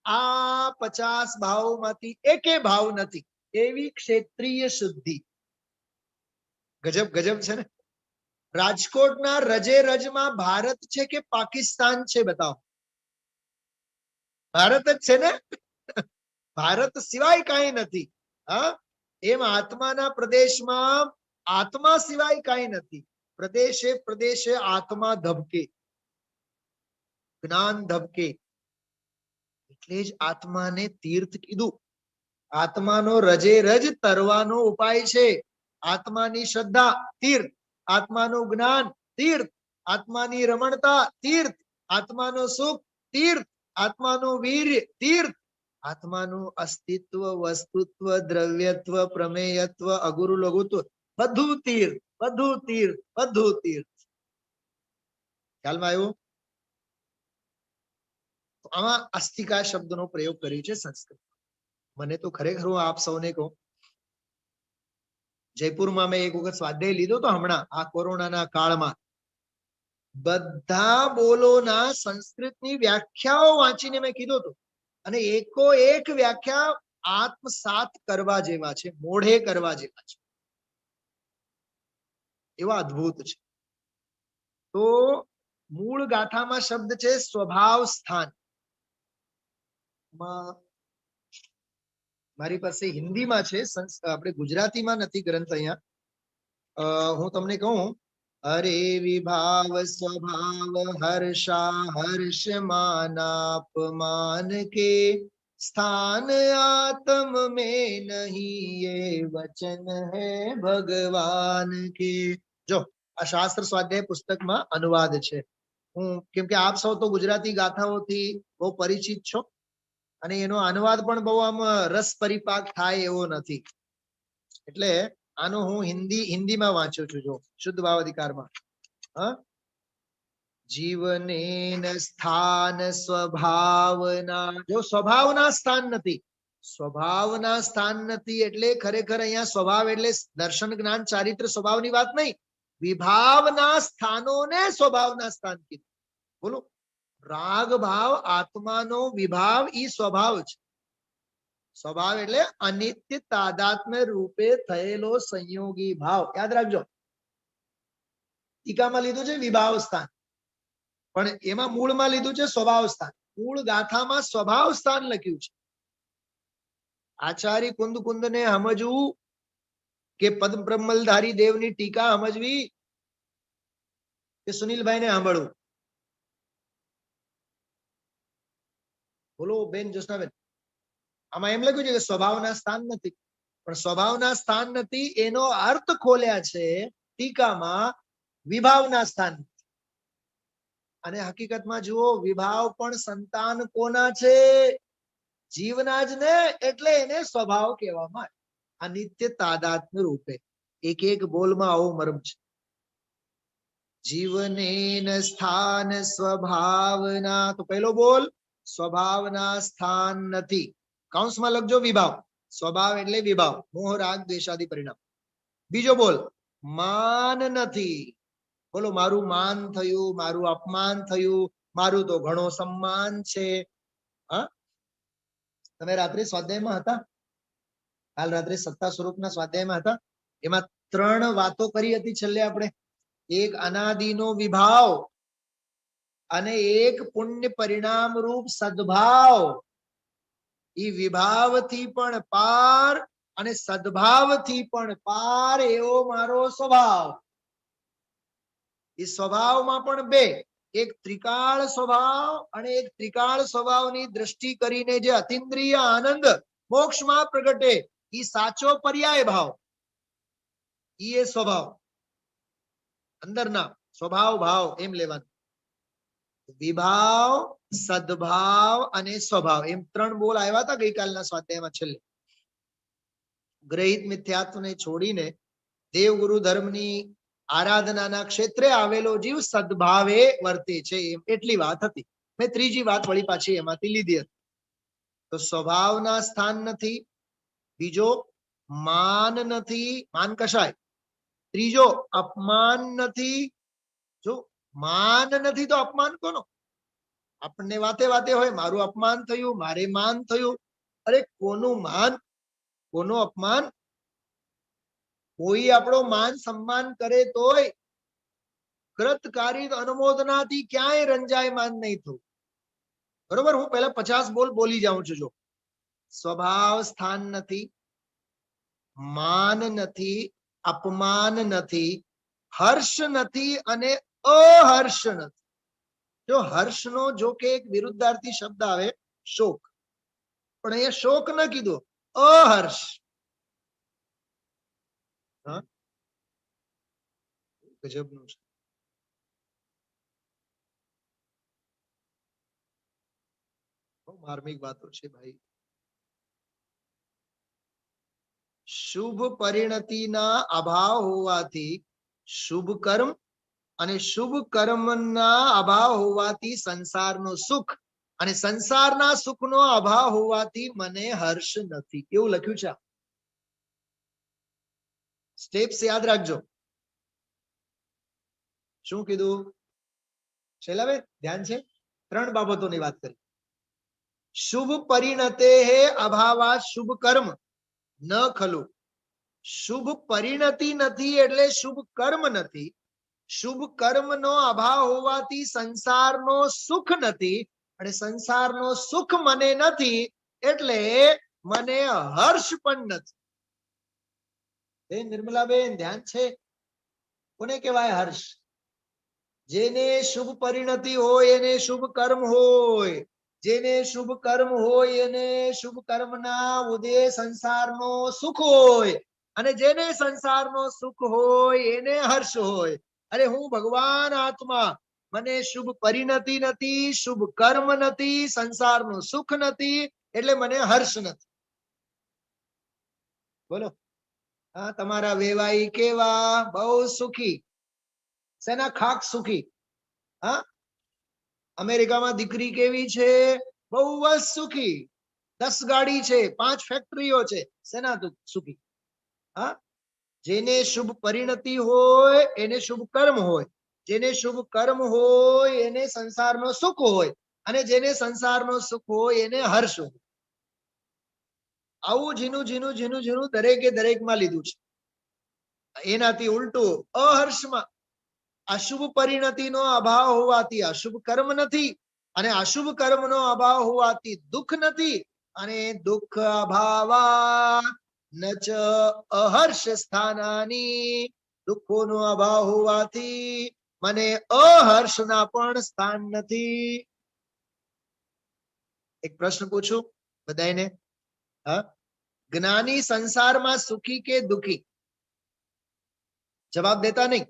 Speaker 2: આ 50 ભાવોમાંથી એકેય ભાવ નથી. એવી ક્ષેત્રીય શુદ્ધિ. ગજબ ગજબ છે ને. રાજકોટના રજે રજમાં ભારત છે કે પાકિસ્તાન છે? બતાવો. ભારત જ છે ને. ભારત સિવાય કાંઈ નથી. હા, એમ આત્માના પ્રદેશમાં આત્મા સિવાય કાંઈ નથી. પ્રદેશે પ્રદેશે આત્મા ધબકે, જ્ઞાન ધબકે. એટલે જ આત્માને તીર્થ કીધું. આત્માનો રજે રજ તરવાનો ઉપાય છે. આત્માની શ્રદ્ધા તીર્થ, આત્માનું જ્ઞાન તીર્થ, આત્માની રમણતા તીર્થ, આત્માનું સુખ તીર્થ, આત્માનું વીર્ય તીર્થ, આત્માનું અસ્તિત્વ, વસ્તુત્વ, દ્રવ્યત્વ, પ્રમેયત્વ, અગુરુ લઘુત્વ, બધું તીર્થ, બધું તીર્થ, બધું તીર્થ. ખ્યાલમાં આવ્યું? આમાં અસ્તિકા શબ્દનો પ્રયોગ કર્યો છે સંસ્કૃત. મને તો ખરેખર હું આપ સૌને કહું, જયપુરમાં મેં એક વખત સ્વાધ્યાય લીધો તો હમણાં આ કોરોનાના કાળમાં, બધા બોલોના સંસ્કૃતની વ્યાખ્યાઓ વાંચીને મેં કીધું હતું, અને એકો એક વ્યાખ્યા આત્મસાત કરવા જેવા છે, મોઢે કરવા જેવા છે, એવા અદ્ભુત છે. તો મૂળ ગાથામાં શબ્દ છે સ્વભાવ સ્થાન. મારી પાસે હિન્દીમાં છે, આપણે ગુજરાતીમાં નથી ગ્રંથ. અહીંયા હું તમને કહું, અરે વિભાવ સ્વભાવ હર્ષા હર્ષમાનાપમાન કે સ્થાન આત્મ में नहीं ये वचन है भगवान के. જો આ શાસ્ત્ર સ્વાધ્યાય પુસ્તકમાં અનુવાદ છે. હું કેમ કે આપ સૌ તો ગુજરાતી ગાથાઓથી બહુ પરિચિત છો, અને એનો અનુવાદ પણ બહુ આમ રસ પરિપાક થાય એવો નથી, એટલે આનો હું હિન્દીમાં વાંચું છું. જો શુદ્ધ ભાવ અધિકારમાં, જીવનેન સ્થાન સ્વભાવના. જો સ્વભાવના સ્થાન નથી, સ્વભાવના સ્થાન નથી એટલે ખરેખર અહીંયા સ્વભાવ એટલે દર્શન જ્ઞાન ચારિત્ર સ્વભાવની વાત નહીં, વિભાવના સ્થાનોને સ્વભાવના સ્થાન કીધું. બોલો, રાગ ભાવ આત્માનો વિભાવ ઈ સ્વભાવ છે. સ્વભાવ એટલે અનિત્ય તાદાત્મ્ય રૂપે થયેલો સંયોગી ભાવ. યાદ રાખજો, ટીકામાં લીધું છે વિભાવ સ્થાન, પણ એમાં મૂળમાં લીધું છે સ્વભાવ સ્થાન. મૂળ ગાથામાં સ્વભાવ સ્થાન લખ્યું છે. આચાર્ય કુંદ ને સમજવું કે પદ બ્રહ્મલધારી દેવની ટીકા સમજવી કે સુનિલભાઈ ને સાંભળવું? બોલો બેન જ્યોત્સનાબેન. આમાં એમ લખ્યું છે કે સ્વભાવના સ્થાન નથી, પણ સ્વભાવના સ્થાન નથી એનો અર્થ ખોલ્યા છે ટીકામાં વિભાવના સ્થાન. અને હકીકતમાં જુઓ, વિભાવ પણ સંતાન કોના છે? જીવના જ ને, એટલે એને સ્વભાવ કહેવામાં આવે. આ નિત્ય તાદાત્મ્ય રૂપે એક એક બોલમાં આવો મર્મ છે. જીવનેન સ્થાન સ્વભાવના. તો પહેલો બોલ સ્વભાવના સ્થાન નથી. કૌંસમાં લખજો વિભાવ. સ્વભાવ એટલે વિભાવ, મોહ રાગ દ્વેષાદિ પરિણામ. બીજો બોલ માન નથી. બોલો મારું માન થયું, મારું અપમાન થયું, મારું તો ઘણો સન્માન છે. હા, તમે રાત્રે સ્વાધ્યાયમાં હતા? કાલ રાત્રે સત્તા સ્વરૂપના સ્વાધ્યાયમાં હતા. એમાં 3 વાતો કરી હતી છેલ્લે આપણે. એક અનાદિનો વિભાવ, અને એક પુણ્ય પરિણામ રૂપ સદભાવ. ઈ વિભાવથી પણ પાર અને સદભાવથી પણ પાર એવો મારો સ્વભાવ. એ સ્વભાવમાં પણ 2, એક ત્રિકાળ સ્વભાવ અને એક ત્રિકાળ સ્વભાવની દ્રષ્ટિ કરીને જે અતિન્દ્રિય આનંદ મોક્ષમાં પ્રગટે, ઈ સાચો પર્યાય ભાવ. ઈ એ સ્વભાવ, અંદરના સ્વભાવ ભાવ એમ લેવાનું. વિભાવ, સદભાવ અને સ્વભાવ, એમ 3 બોલ આવ્યા હતા ગઈકાલના સ્વાધ્યાયમાં છેલ્લે. ગ્રહિત મિથ્યાત્વને છોડીને દેવગુરુ ધર્મની આરાધનાના ક્ષેત્રે આવેલો જીવ સદભાવે વર્તે છે, એટલી વાત હતી. મેં ત્રીજી વાત વળી પાછી એમાંથી લીધી હતી. તો સ્વભાવના સ્થાન નથી. બીજો માન નથી, માન કશાય. ત્રીજો અપમાન નથી. જો માન નથી તો અપમાન કોનો? આપણને વાતે વાતે હોય મારું અપમાન થયું, મારે માન થયું. અરે કોનું માન, કોનું અપમાન? કોઈ આપણો માન સન્માન કરે તોય કૃતકારી અનુમોદનાથી ક્યાંય રંજાયમાન નહીં થવું. બરોબર, હું પહેલા 50 બોલ બોલી જાઉં છું. જો સ્વભાવ સ્થાન નથી, માન નથી, અપમાન નથી, હર્ષ નથી અને અહર્ષ નથી. જો હર્ષનો જો કે એક વિરુદ્ધાર્થી શબ્દ આવે શોક, પણ અહીંયા શોક ન કીધો, અહર્ષ. ગજબનું છે. માર્મિક વાતો છે ભાઈ. શુભ પરિણતિના અભાવ હોવાથી શુભ કર્મ અને શુભ કર્મના અભાવ હોવાથી સંસારનો સુખ અને સંસારના સુખનો અભાવ હોવાથી મને હર્ષ નથી, એવું લખ્યું છે. સ્ટેપ્સ યાદ રાખજો. શું કીધું શૈલાબેન? ધ્યાન છે. 3 બાબતોની વાત કરી. શુભ પરિણતે હે અભાવા શુભ કર્મ ન ખલું. શુભ પરિણતિ નથી એટલે શુભ કર્મ નથી. શુભ કર્મનો અભાવ હોવાથી સંસારનો સુખ નથી, અને સંસારનો સુખ મને નથી એટલે મને હર્ષ પણ નથી. બેન નિર્મલાબેન ધ્યાન છે. કોને કહેવાય હર્ષ? જેને શુભ પરિણતિ હોય એને શુભ કર્મ હોય, જેને શુભ કર્મ હોય એને શુભ કર્મના ઉદય સંસારનો સુખ હોય, અને જેને સંસારનો સુખ હોય એને હર્ષ હોય. અરે હું ભગવાન આત્મા, મને શુભ પરિણતિ નથી, શુભ કર્મ નથી, સંસારનું સુખ નથી, એટલે મને હર્ષ નથી. બોલો, હા, તમારા વેવાઈ કેવા? બહુ સુખી. શેના ખાક સુખી? હા, અમેરિકામાં દીકરી કેવી છે? બહુ જ સુખી. 10 ગાડી છે, 5 ફેક્ટરીઓ છે. શેના સુખી? હા, જેને શુભ પરિણતિ હોય એને શુભ કર્મ હોય, જેને શુભ કર્મ હોય એને સંસારનો સુખ હોય, અને જેને સંસારનો સુખ હોય એને હર્ષ હોય. આવું ઝીનું ઝીનું ઝીનું ઝીનું દરેકે દરેકમાં લીધું છે. એનાથી ઉલટું અહર્ષમાં અશુભ પરિણતિનો અભાવ હોવાથી અશુભ કર્મ નથી, અને અશુભ કર્મનો અભાવ હોવાથી દુઃખ નથી, અને દુઃખ અભાવા નચ અહર્ષ સ્થાનાની. દુઃખોનો અભાવ હોવાથી મને અહર્ષના પણ સ્થાન નથી. એક પ્રશ્ન પૂછું બધાને, હા, જ્ઞાની સંસારમાં સુખી કે દુખી? જવાબ દેતા નહીં,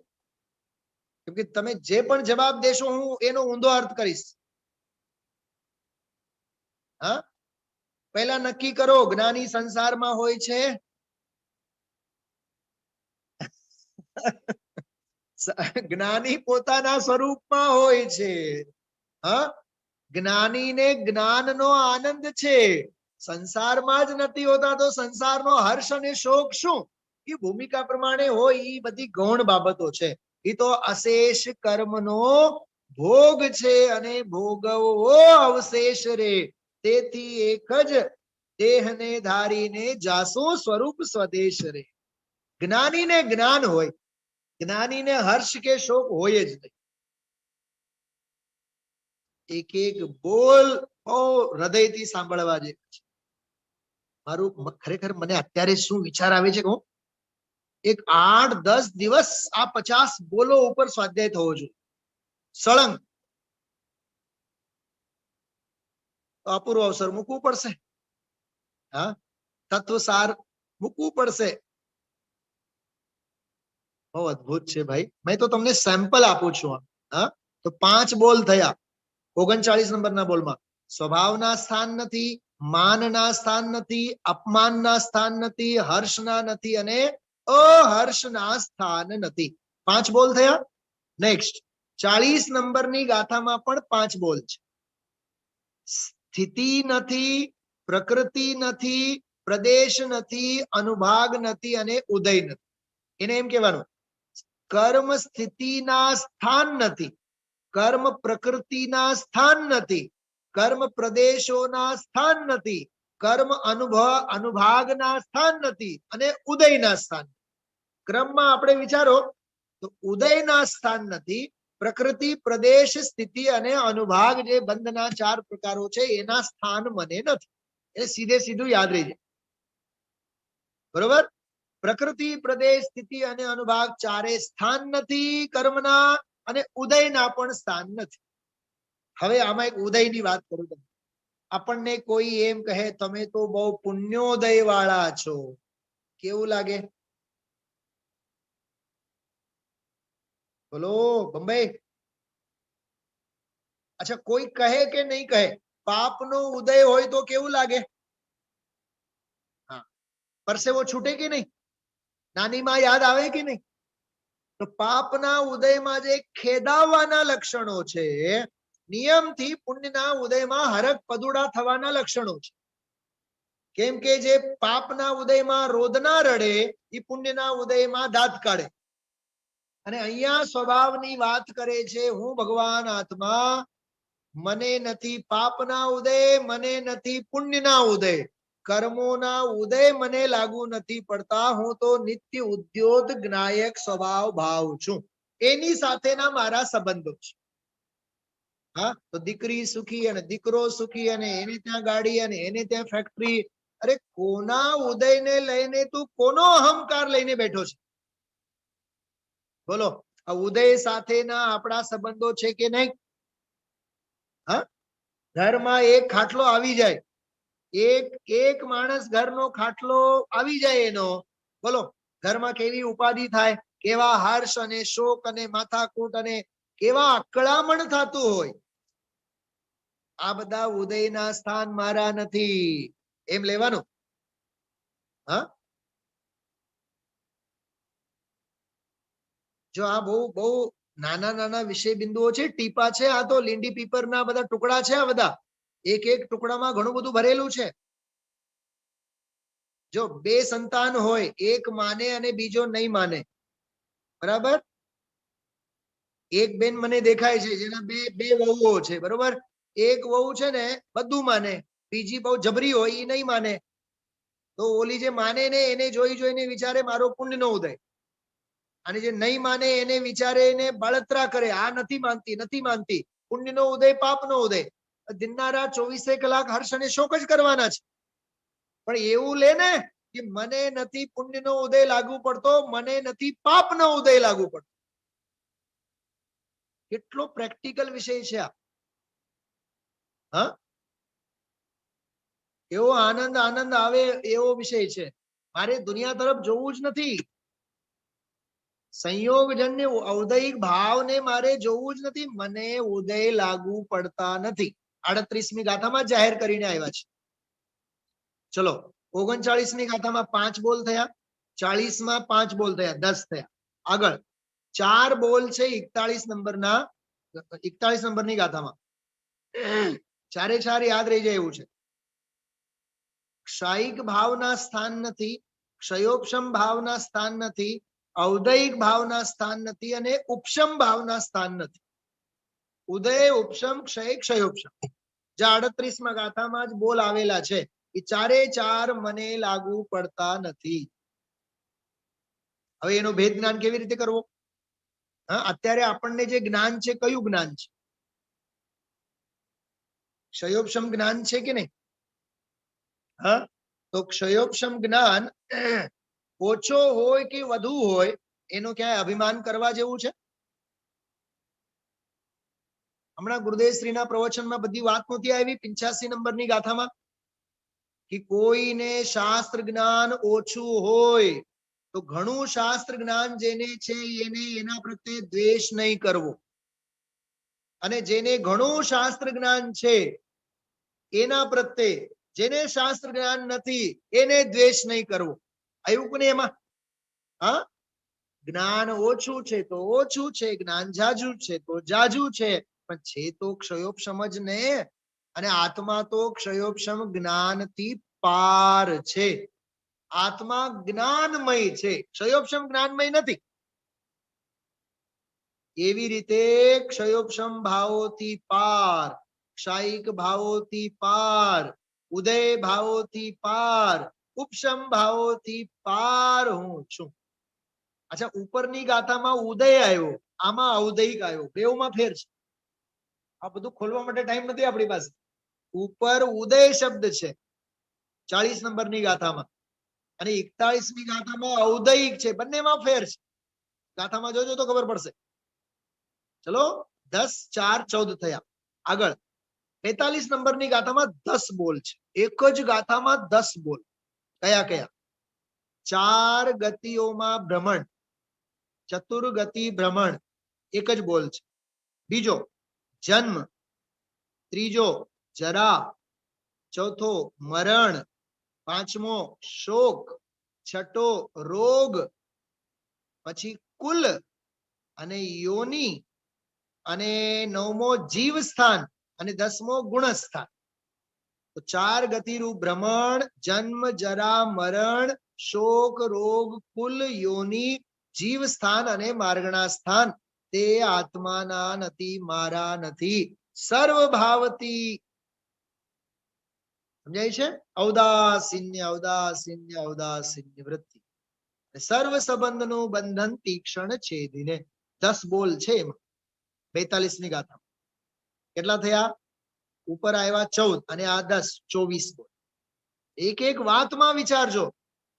Speaker 2: કેમ કે તમે જે પણ જવાબ દેશો હું એનો ઊંધો અર્થ કરીશ. હા, પહેલા નક્કી કરો, જ્ઞાની સંસારમાં હોય છે? જ્ઞાની પોતાના સ્વરૂપમાં હોય છે. હા, જ્ઞાનીને જ્ઞાનનો આનંદ છે, સંસારમાં જ નથી હોતા તો સંસારનો હર્ષ અને શોક શું? એ ભૂમિકા પ્રમાણે હોય, એ બધી ગૌણ બાબતો છે. એ તો અશેષ કર્મનો ભોગ છે અને ભોગવવો અવશેષ રે. તેથી એક જ દેહને ધારીને જાસો સ્વરૂપ સ્વદેશ રે. જ્ઞાનીને જ્ઞાન હોય, જ્ઞાનીને હર્ષ કે શોક હોય જ નહીં. એક એક બોલ હૃદયથી સાંભળવા જેવું છે. મારું ખરેખર મને અત્યારે શું વિચાર આવે છે, કહું, એક 8-10 દિવસ આ 50 બોલો ઉપર સ્વાધ્યાય થવો જોઈએ સળંગ. તો અપૂર્વ અવસર મૂકવું પડશે. હા, તત્વસાર મૂકવું પડશે. બહુ અદભુત છે ભાઈ. મેં તો તમને સેમ્પલ આપું છું. હા, તો 5 બોલ થયા. 39 નંબરના બોલમાં સ્વભાવના સ્થાન નથી, માનના સ્થાન નથી, અપમાનના સ્થાન નથી, હર્ષના નથી અને અહર્ષના સ્થાન નથી. 5 બોલ થયા. નેક્સ્ટ 40 નંબરની ગાથામાં પણ 5 બોલ છે. સ્થિતિ નથી, પ્રકૃતિ નથી, પ્રદેશ નથી, અનુભાગ નથી અને ઉદય નથી. એને એમ કહેવાનું, કર્મ સ્થિતિના સ્થાન નથી, કર્મ પ્રકૃતિના સ્થાન નથી, કર્મ પ્રદેશોના સ્થાન નથી, કર્મ અનુભાગના સ્થાન નથી અને ઉદયના સ્થાન. ક્રમમાં આપણે વિચારો તો ઉદયના સ્થાન નથી, પ્રકૃતિ, પ્રદેશ, સ્થિતિ અને અનુભાગ જે બંધના 4 પ્રકારો છે એના સ્થાન મને નથી. એ સીધે સીધું યાદ રહી જાય. બરોબર? પ્રકૃતિ, પ્રદેશ, સ્થિતિ અને અનુભાગ 4 સ્થાન નથી કર્મના અને ઉદયના પણ સ્થાન નથી. હવે આમાં એક ઉદયની વાત કરું તમને. આપણને કોઈ એમ કહે તમે તો બહુ પુણ્યોદય વાળા છો, કેવું લાગે? બોલો બંબઈ. અચ્છા, કોઈ કહે કે નહીં કહે, પાપનો ઉદય હોય તો કેવું લાગે? હા, પરસેવો છૂટે કે નહીં? નાની માં યાદ આવે કે નહીં? તો પાપના ઉદયમાં જે ખેદાવાના લક્ષણો છે, નિયમથી પુણ્યના ઉદયમાં હરક પદુડા થવાના લક્ષણો છે. કેમ કે જે પાપના ઉદયમાં રોદના રડે, એ પુણ્યના ઉદયમાં દાંત કાઢે. અને અહીંયા સ્વભાવની વાત કરે છે, હું ભગવાન આત્મા, મને નથી પાપના ઉદય, મને નથી પુણ્યના ઉદય, કર્મોના ઉદય મને લાગુ નથી પડતા. હું તો નિત્ય ઉદ્યોત જ્ઞાયક સ્વભાવ ભાવ છું, એની સાથેના મારા સંબંધો છે. હા, તો દીકરી સુખી અને દીકરો સુખી અને એને ત્યાં ગાડી અને એને ત્યાં ફેક્ટરી. અરે કોના ઉદયને લઈને તું કોનો અહંકાર લઈને બેઠો છે? બોલો, આ ઉદય સાથેના આપણા સંબંધો છે કે નહીં? હા, ઘરમાં એક ખાટલો આવી જાય, એક માણસ ઘરનો ખાટલો આવી જાય એનો, બોલો ઘરમાં કેવી ઉપાધિ થાય, કેવા હર્ષ અને શોક અને માથાકૂટ અને કેવા અકળામણ થતું હોય. આ બધા ઉદયના સ્થાન મારા નથી, એમ લેવાનું. હા, જો આ બહુ બહુ નાના નાના વિષય બિંદુઓ છે, ટીપા છે. આ તો લીંડી પીપરના બધા ટુકડા છે. આ બધા એક એક ટુકડામાં ઘણું બધું ભરેલું છે. જો 2 સંતાન હોય, એક માને અને બીજો નહીં માને, બરાબર? એક બેન મને દેખાય છે જેના બે વહુઓ છે, બરોબર? એક વહુ છે ને બધું માને, બીજી બહુ જબરી હોય, એ નહીં માને. તો ઓલી જે માને ને એને જોઈ જોઈને વિચારે મારો પુણ્યનો ઉદય, અને જે નહીં માને એને વિચારે એને બળતરા કરે, આ નથી માનતી, નથી માનતી. પુણ્યનો ઉદય, પાપનો ઉદય, દિનના 24 કલાક હર્ષ અને શોક જ કરવાના છે. પણ એવું લે ને કે મને નથી પુણ્યનો ઉદય લાગુ પડતો, મને નથી પાપનો ઉદય લાગુ પડતો. કેટલો પ્રેક્ટિકલ વિષય છે આ. હા, એવો આનંદ આનંદ આવે એવો વિષય છે. મારે દુનિયા તરફ જોવું જ નથી, સંયોગજન્ય ઔદયિક ભાવને મારે જોવું જ નથી, મને ઉદય લાગુ પડતા નથી. 38મી ગાથામાં જાહેર કરીને આવ્યા છે. ચલો 39મી ગાથામાં 5 બોલ થયા, 40માં 5 બોલ થયા, 10 થયા. આગળ 4 બોલ છે 41 નંબરના 41 નંબરની ગાથામાં. ચારે ચાર યાદ રહી જાય એવું છે. ક્ષાયિક ભાવના સ્થાન નથી, ક્ષયોપશમ ભાવના સ્થાન નથી, ઔદયિક ભાવના સ્થાન નથી અને ઉપશમ ભાવના સ્થાન નથી. ઉદય, ઉપશમ, ક્ષય, ક્ષયોપશમ જે 38માં ગાથામાં જ બોલ આવેલા છે એ ચારે ચાર મને લાગુ પડતા નથી. હવે એનો ભેદ જ્ઞાન કેવી રીતે કરવો? હા, અત્યારે આપણને જે જ્ઞાન છે કયું જ્ઞાન છે? ક્ષયોપશમ જ્ઞાન છે કે નહીં? હા, તો ક્ષયોપશમ જ્ઞાન ઓછો હોય કે વધુ હોય એનો ક્યાંય અભિમાન કરવા જેવું છે? હમણાં ગુરુદેવ શ્રીના પ્રવચનમાં બધી વાત નહોતી આવી 85 નંબરની ગાથામાં કે કોઈને શાસ્ત્ર જ્ઞાન ઓછું હોય તો ઘણું શાસ્ત્ર જ્ઞાન જેને છે એને એના પ્રત્યે દ્વેષ નહીં કરવો, અને જેને ઘણું શાસ્ત્ર જ્ઞાન છે એના પ્રત્યે જેને શાસ્ત્ર જ્ઞાન નથી એને દ્વેષ નહીં કરવો. આવ્યું કોને એમાં? હા, જ્ઞાન ઓછું છે તો ઓછું છે, જ્ઞાન જાજુ છે તો જાજુ છે, પણ છે તો ક્ષયોપશમ જ ને. અને આત્મા તો ક્ષયોપશમ જ્ઞાનથી પાર છે. આત્મા જ્ઞાનમય છે, ક્ષયોપશમ જ્ઞાનમય નથી. એવી રીતે ક્ષયોપશમ ભાવોથી પાર, ક્ષાયિક ભાવોથી પાર, ઉદય ભાવોથી પાર, ઉપશમ ભાવોથી પાર હું છું. અચ્છા, ઉપરની ગાથામાં ઉદય આવ્યો, આમાં ઔદયિક આવ્યો, બેઉમાં ફેર છે. આ બધું ખોલવા માટે ટાઈમ નથી આપણી પાસે. ઉપર ઉદય શબ્દ છે 40 નંબરની ગાથામાં અને 41મી ગાથામાં ઔદયિક છે, બંનેમાં ફેર છે. ગાથામાં જોજો તો ખબર પડશે. ચલો 10, 4, 14 થયા. આગળ 45 નંબરની ગાથામાં 10 બોલ છે. એક જ ગાથામાં 10 બોલ. કયા કયા? 4 ગતિઓમાં ભ્રમણ, ચતુર્ગતિ ભ્રમણ, એક જ બોલ છે. બીજો જન્મ, ત્રીજો જરા, ચોથો મરણ, પાંચમો શોક, છઠ્ઠો રોગ, પછી કુલ અને યોની, અને 9મો જીવ સ્થાન અને 10મો ગુણસ્થાન. તો 4 ગતિરૂપ ભ્રમણ, જન્મ, જરા, મરણ, શોક, રોગ, કુલ, યોની, જીવ સ્થાન અને માર્ગણા સ્થાન તે આત્માના નથી, મારા નથી. સર્વભાવતી સમજાય છે? ઔદાસીન્ય ઔદાસીન્ય ઔદાસીન્ય વૃત્તિ, સર્વ સંબંધનું બંધન તીક્ષણ છેદીને. 10 બોલ છે એમાં 42મી ગાથા. કેટલા થયા? ઉપર આવ્યા 14 અને આ 10, 24 બોલ. એક એક વાતમાં વિચારજો.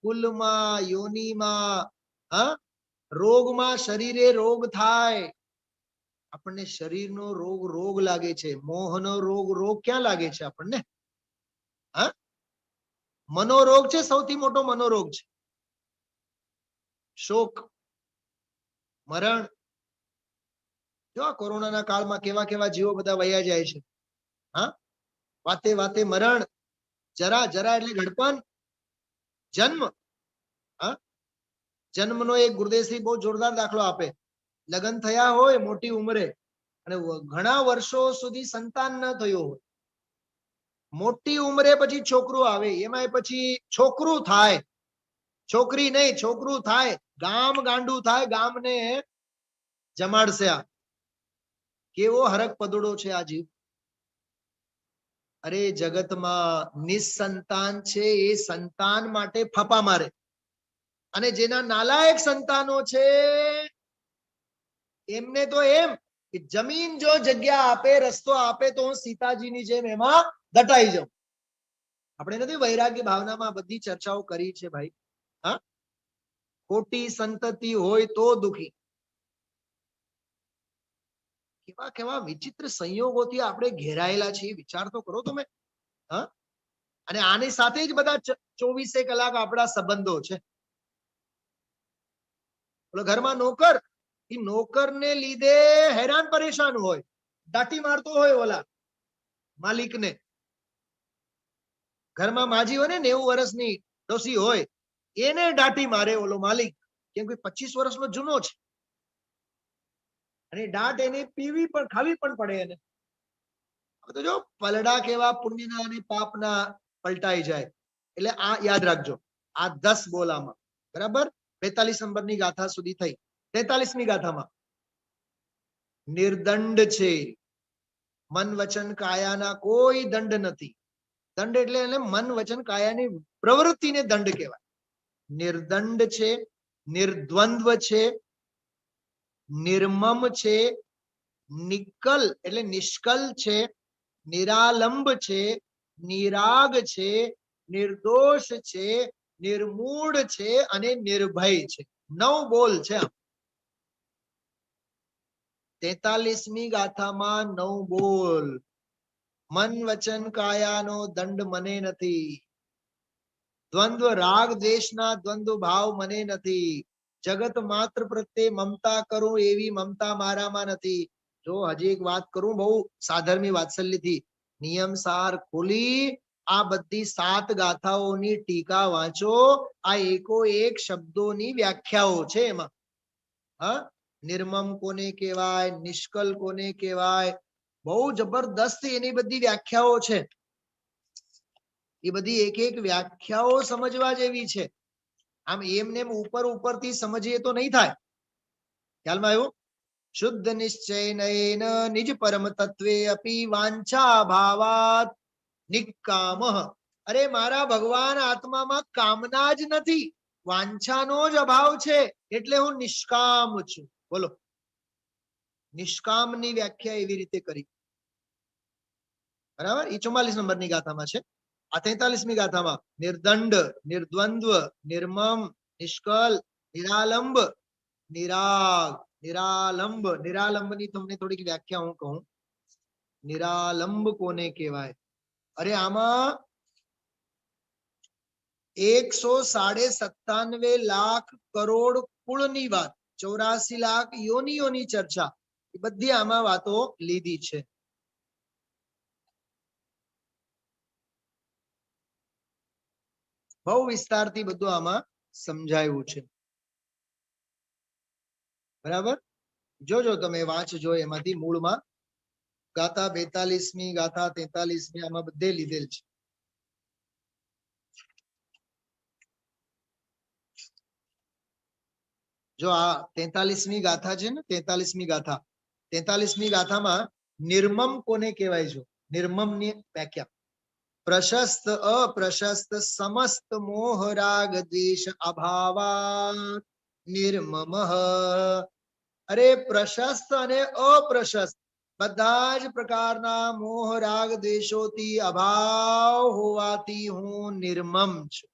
Speaker 2: કુલમાં, યોનીમાં, હા, રોગમાં, શરીરે રોગ થાય. આપણને શરીરનો રોગ રોગ લાગે છે, મોહનો રોગ રોગ ક્યાં લાગે છે આપણને? હા, મનોરોગ છે, સૌથી મોટો મનોરોગ છે. શોક, મરણ. જો આ કોરોનાના કાળમાં કેવા કેવા જીવો બધા વયા જાય છે. હા, વાતે વાતે મરણ. જરા, જરા એટલે ઘડપણ. જન્મ, હા, જન્મનો એક ગુરુદેવશ્રી બહુ જોરદાર દાખલો આપે. લગ્ન થયા હોય મોટી ઉંમરે અને ઘણા વર્ષો સુધી સંતાન ન થયું હોય, મોટી ઉંમરે પછી છોકરું આવે, એમાં પછી છોકરું થાય, છોકરી નહીં છોકરું થાય, ગામ ગાંડું થાય, ગામને જમાડશે. આ કેવો હરક પદડો છે આ જીવ. અરે જગતમાં નિસંતાન છે એ સંતાન માટે ફાફા મારે, અને જેના નાલાયક સંતાનો છે એમને તો એમ કે જમીન જો જગ્યા આપે, રસ્તો આપે તો હું સીતાજીની જેમ એમાં દટાઈ જાઉં. આપણે નથી વૈરાગ્ય ભાવનામાં બધી ચર્ચાઓ કરી છે ભાઈ. હા, ખોટી સંતતિ હોય તો દુખી. કેવા કેવા વિચિત્ર સંયોગોથી આપણે ઘેરાયેલા છીએ, વિચાર તો કરો તમે. હા, અને આની સાથે જ બધા 24 કલાક આપણા સંબંધો છે. ઘરમાં નોકર, એ નોકરને લીધે હેરાન પરેશાન હોય, દાટી મારતો હોય ઓલા માલિકને. ઘરમાં માજી હોય ને 90 વર્ષની ડોસી હોય, એને દાટી મારે ઓલો માલિક, કેમ કે 25 વર્ષનો જૂનો છે, અને દાટ એને પીવી પણ ખાવી પણ પડે એને. તો જો પલડા કેવા પુણ્યના અને પાપના પલટાઈ જાય. એટલે આ યાદ રાખજો, આ 10 બોલામાં. બરાબર, 42 નંબરની ગાથા સુધી થઈ. 43મી ગાથામાં નિર્દંડ છે. મન વચન કાયાના કોઈ દંડ નથી. દંડ એટલે મન વચન કાયાની પ્રવૃત્તિને દંડ કહેવાય. નિર્દંડ છે, નિર્દ્વંદ્વ છે, નિર્મમ છે, નિકલ એટલે નિષ્કલ છે, નિરાલંબ છે, નિરાગ છે, નિર્દોષ છે, નિર્મૂળ છે અને નિર્ભય છે. 9 બોલ છે. 43મી ગાથામાં 9 બોલ. મન વચન કાયાનો દંડ મને નથી. દ્વંદ્વ રાગ દ્વેષના દ્વંદ્વ ભાવ મને નથી. જગત માત્ર પ્રત્યે મમતા કરું એવી મમતા મારામાં નથી. જો હજી એક વાત કરું, બહુ સાધર્મી વાત્સલ્યથી નિયમ સાર ખોલી આ બધી 7 ગાથાઓની ટીકા વાંચો. આ એકો એક શબ્દોની વ્યાખ્યાઓ છે એમાં. હા, નિર્મમ કોને કહેવાય, નિષ્કલ કોને કહેવાય, બહુ જબરદસ્ત એની બધી વ્યાખ્યાઓ છે. એ બધી એક એક વ્યાખ્યાઓ સમજવા જેવી છે. આમ એમને ઉપર ઉપરથી સમજીએ તો નહીં થાય. ખ્યાલમાં આવ્યું? શુદ્ધ નિશ્ચયન નિજ પરમ તત્વે અપી વાંછા ભાવાત નિકામઃ. અરે મારા ભગવાન આત્મામાં કામના જ નથી, વાંછાનો જ અભાવ છે, એટલે હું નિષ્કામ છું. બોલો, નિષ્કામની વ્યાખ્યા એવી રીતે કરી. બરાબર, એ 44 નંબરની ગાથામાં છે. આ 43મી ગાથામાં નિર્દંડ, નિર્દ્વંદ્વ, નિર્મમ, નિષ્કલ, નિરાલંબ, નિરાગ. નિરાલંબ, નિરાલંબની તમને થોડીક વ્યાખ્યા હું કહું. નિરાલંબ કોને કહેવાય? અરે આમાં 197 લાખ કરોડ કુળની વાત, 84 લાખ યોનિઓની ચર્ચા, એ બધી આમાં વાતો લીધી છે. બહુ વિસ્તારથી બધું આમાં સમજાયું છે. બરાબર, જોજો તમે વાંચજો એમાંથી મૂળમાં. ગાથા 42મી ગાથા 43મી આમાં બધે લીધેલ છે. જો આ 43મી ગાથા છે ને, 43મી ગાથા, 43મી ગાથામાં નિર્મમ કોને કહેવાય છે? નિર્મમની વ્યાખ્યા: પ્રશસ્ત અપ્રશસ્ત સમસ્ત મોહ રાગ દ્વેષ અભાવા નિર્મમ. અરે પ્રશસ્ત અને અપ્રશસ્ત બધા જ પ્રકારના મોહ રાગ દ્વેષોથી અભાવ હોવાથી હું નિર્મમ છું.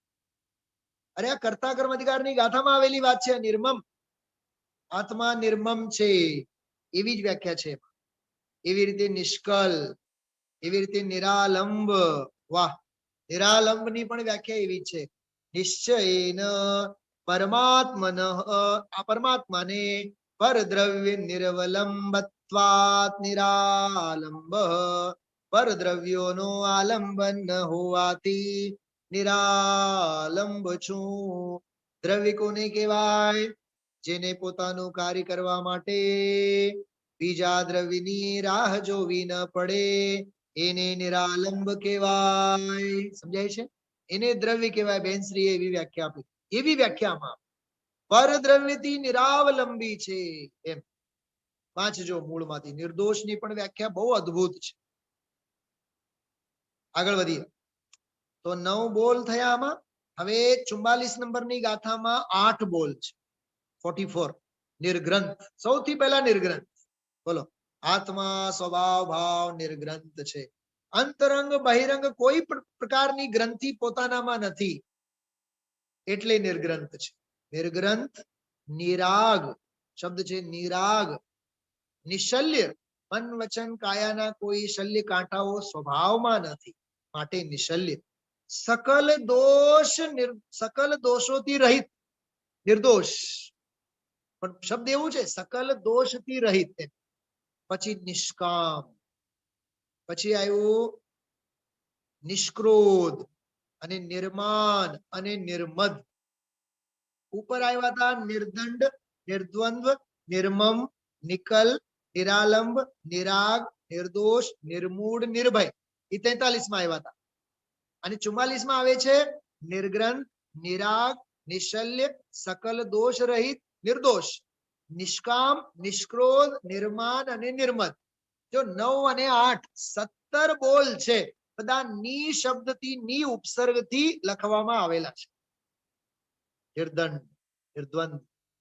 Speaker 2: અરે આ કર્તા કર્મ અધિકારની ગાથામાં આવેલી વાત છે. નિર્મમ, આત્મા નિર્મમ છે, એવી જ વ્યાખ્યા છે. એવી રીતે નિષ્કલ, એવી રીતે નિરાલંબ. વાહ, નિરાલંબ ની પણ વ્યાખ્યા એવી છે. નિશ્ચયેન પરમાત્મન, આ પરમાત્માને પરદ્રવ્ય નિર્વલંબત્વાત નિરાલંબ. પરદ્રવ્યોનો આલંબન ન હોવાથી નિરાલંબ છું. દ્રવ્ય કોને કહેવાય? જેને પોતાનું કાર્ય કરવા માટે બીજા દ્રવ્યની રાહ જોવી ન પડે, એને નિરાલંબ કહેવાય. સમજાય છે? એને દ્રવ્ય કહેવાય. બેનશ્રીએ એવી વ્યાખ્યા આપી. એવી વ્યાખ્યામાં પરદ્રવ્યથી નિરાવલંબી છે એમ વાંચજો મૂળમાંથી. નિર્દોષની પણ વ્યાખ્યા બહુ અદ્ભુત છે. આગળ વધીએ તો 9 બોલ થયા આમાં. હવે 44 નંબરની ગાથામાં 8 બોલ છે. 44 નિર્ગ્રંથ. સૌથી પહેલા નિર્ગ્રંથ. બોલો, આત્મા સ્વભાવ ભાવ નિર્ગ્રંથ છે. અંતરંગ બહિરંગ કોઈ પણ પ્રકારની ગ્રંથિ પોતાનામાં નથી, એટલે નિર્ગ્રંથ છે. નિર્ગ્રંથ નિરાગ શબ્દ છે. નિરાગ, નિશલ્ય મન વચન કાયાના કોઈ શલ્ય કાંટાઓ સ્વભાવમાં નથી, માટે નિશલ્ય. સકલ દોષોથી રહિત, નિર્દોષ, પણ શબ્દ એવું છે સકલ દોષથી રહિત. પછી નિષ્કામ, પછી આવ્યું નિષ્ક્રોધ અને નિર્માન અને નિર્મદ. ઉપર આવ્યા હતા નિર્દંડ, નિર્દ્વંદ્વ, નિર્મમ, નિકલ, નિરાલંબ, નિરાગ, નિર્દોષ, નિર્મૂળ, નિર્ભય. એ 43 માં આવ્યા હતા. અને 44 માં આવે છે નિર્ગ્રંથ, નિરાગ, નિશલ્ય, સકલ દોષ રહિત, નિર્દોષ, નિષ્કામ, નિષ્ક્રોધ, નિર્માન અને નિર્મદ. જો 9 અને 8 17 બોલ છે, બધા ની શબ્દથી, ની ઉપસર્ગથી લખવામાં આવેલા છે. નિર્દંડ, નિર્દ્વંદ,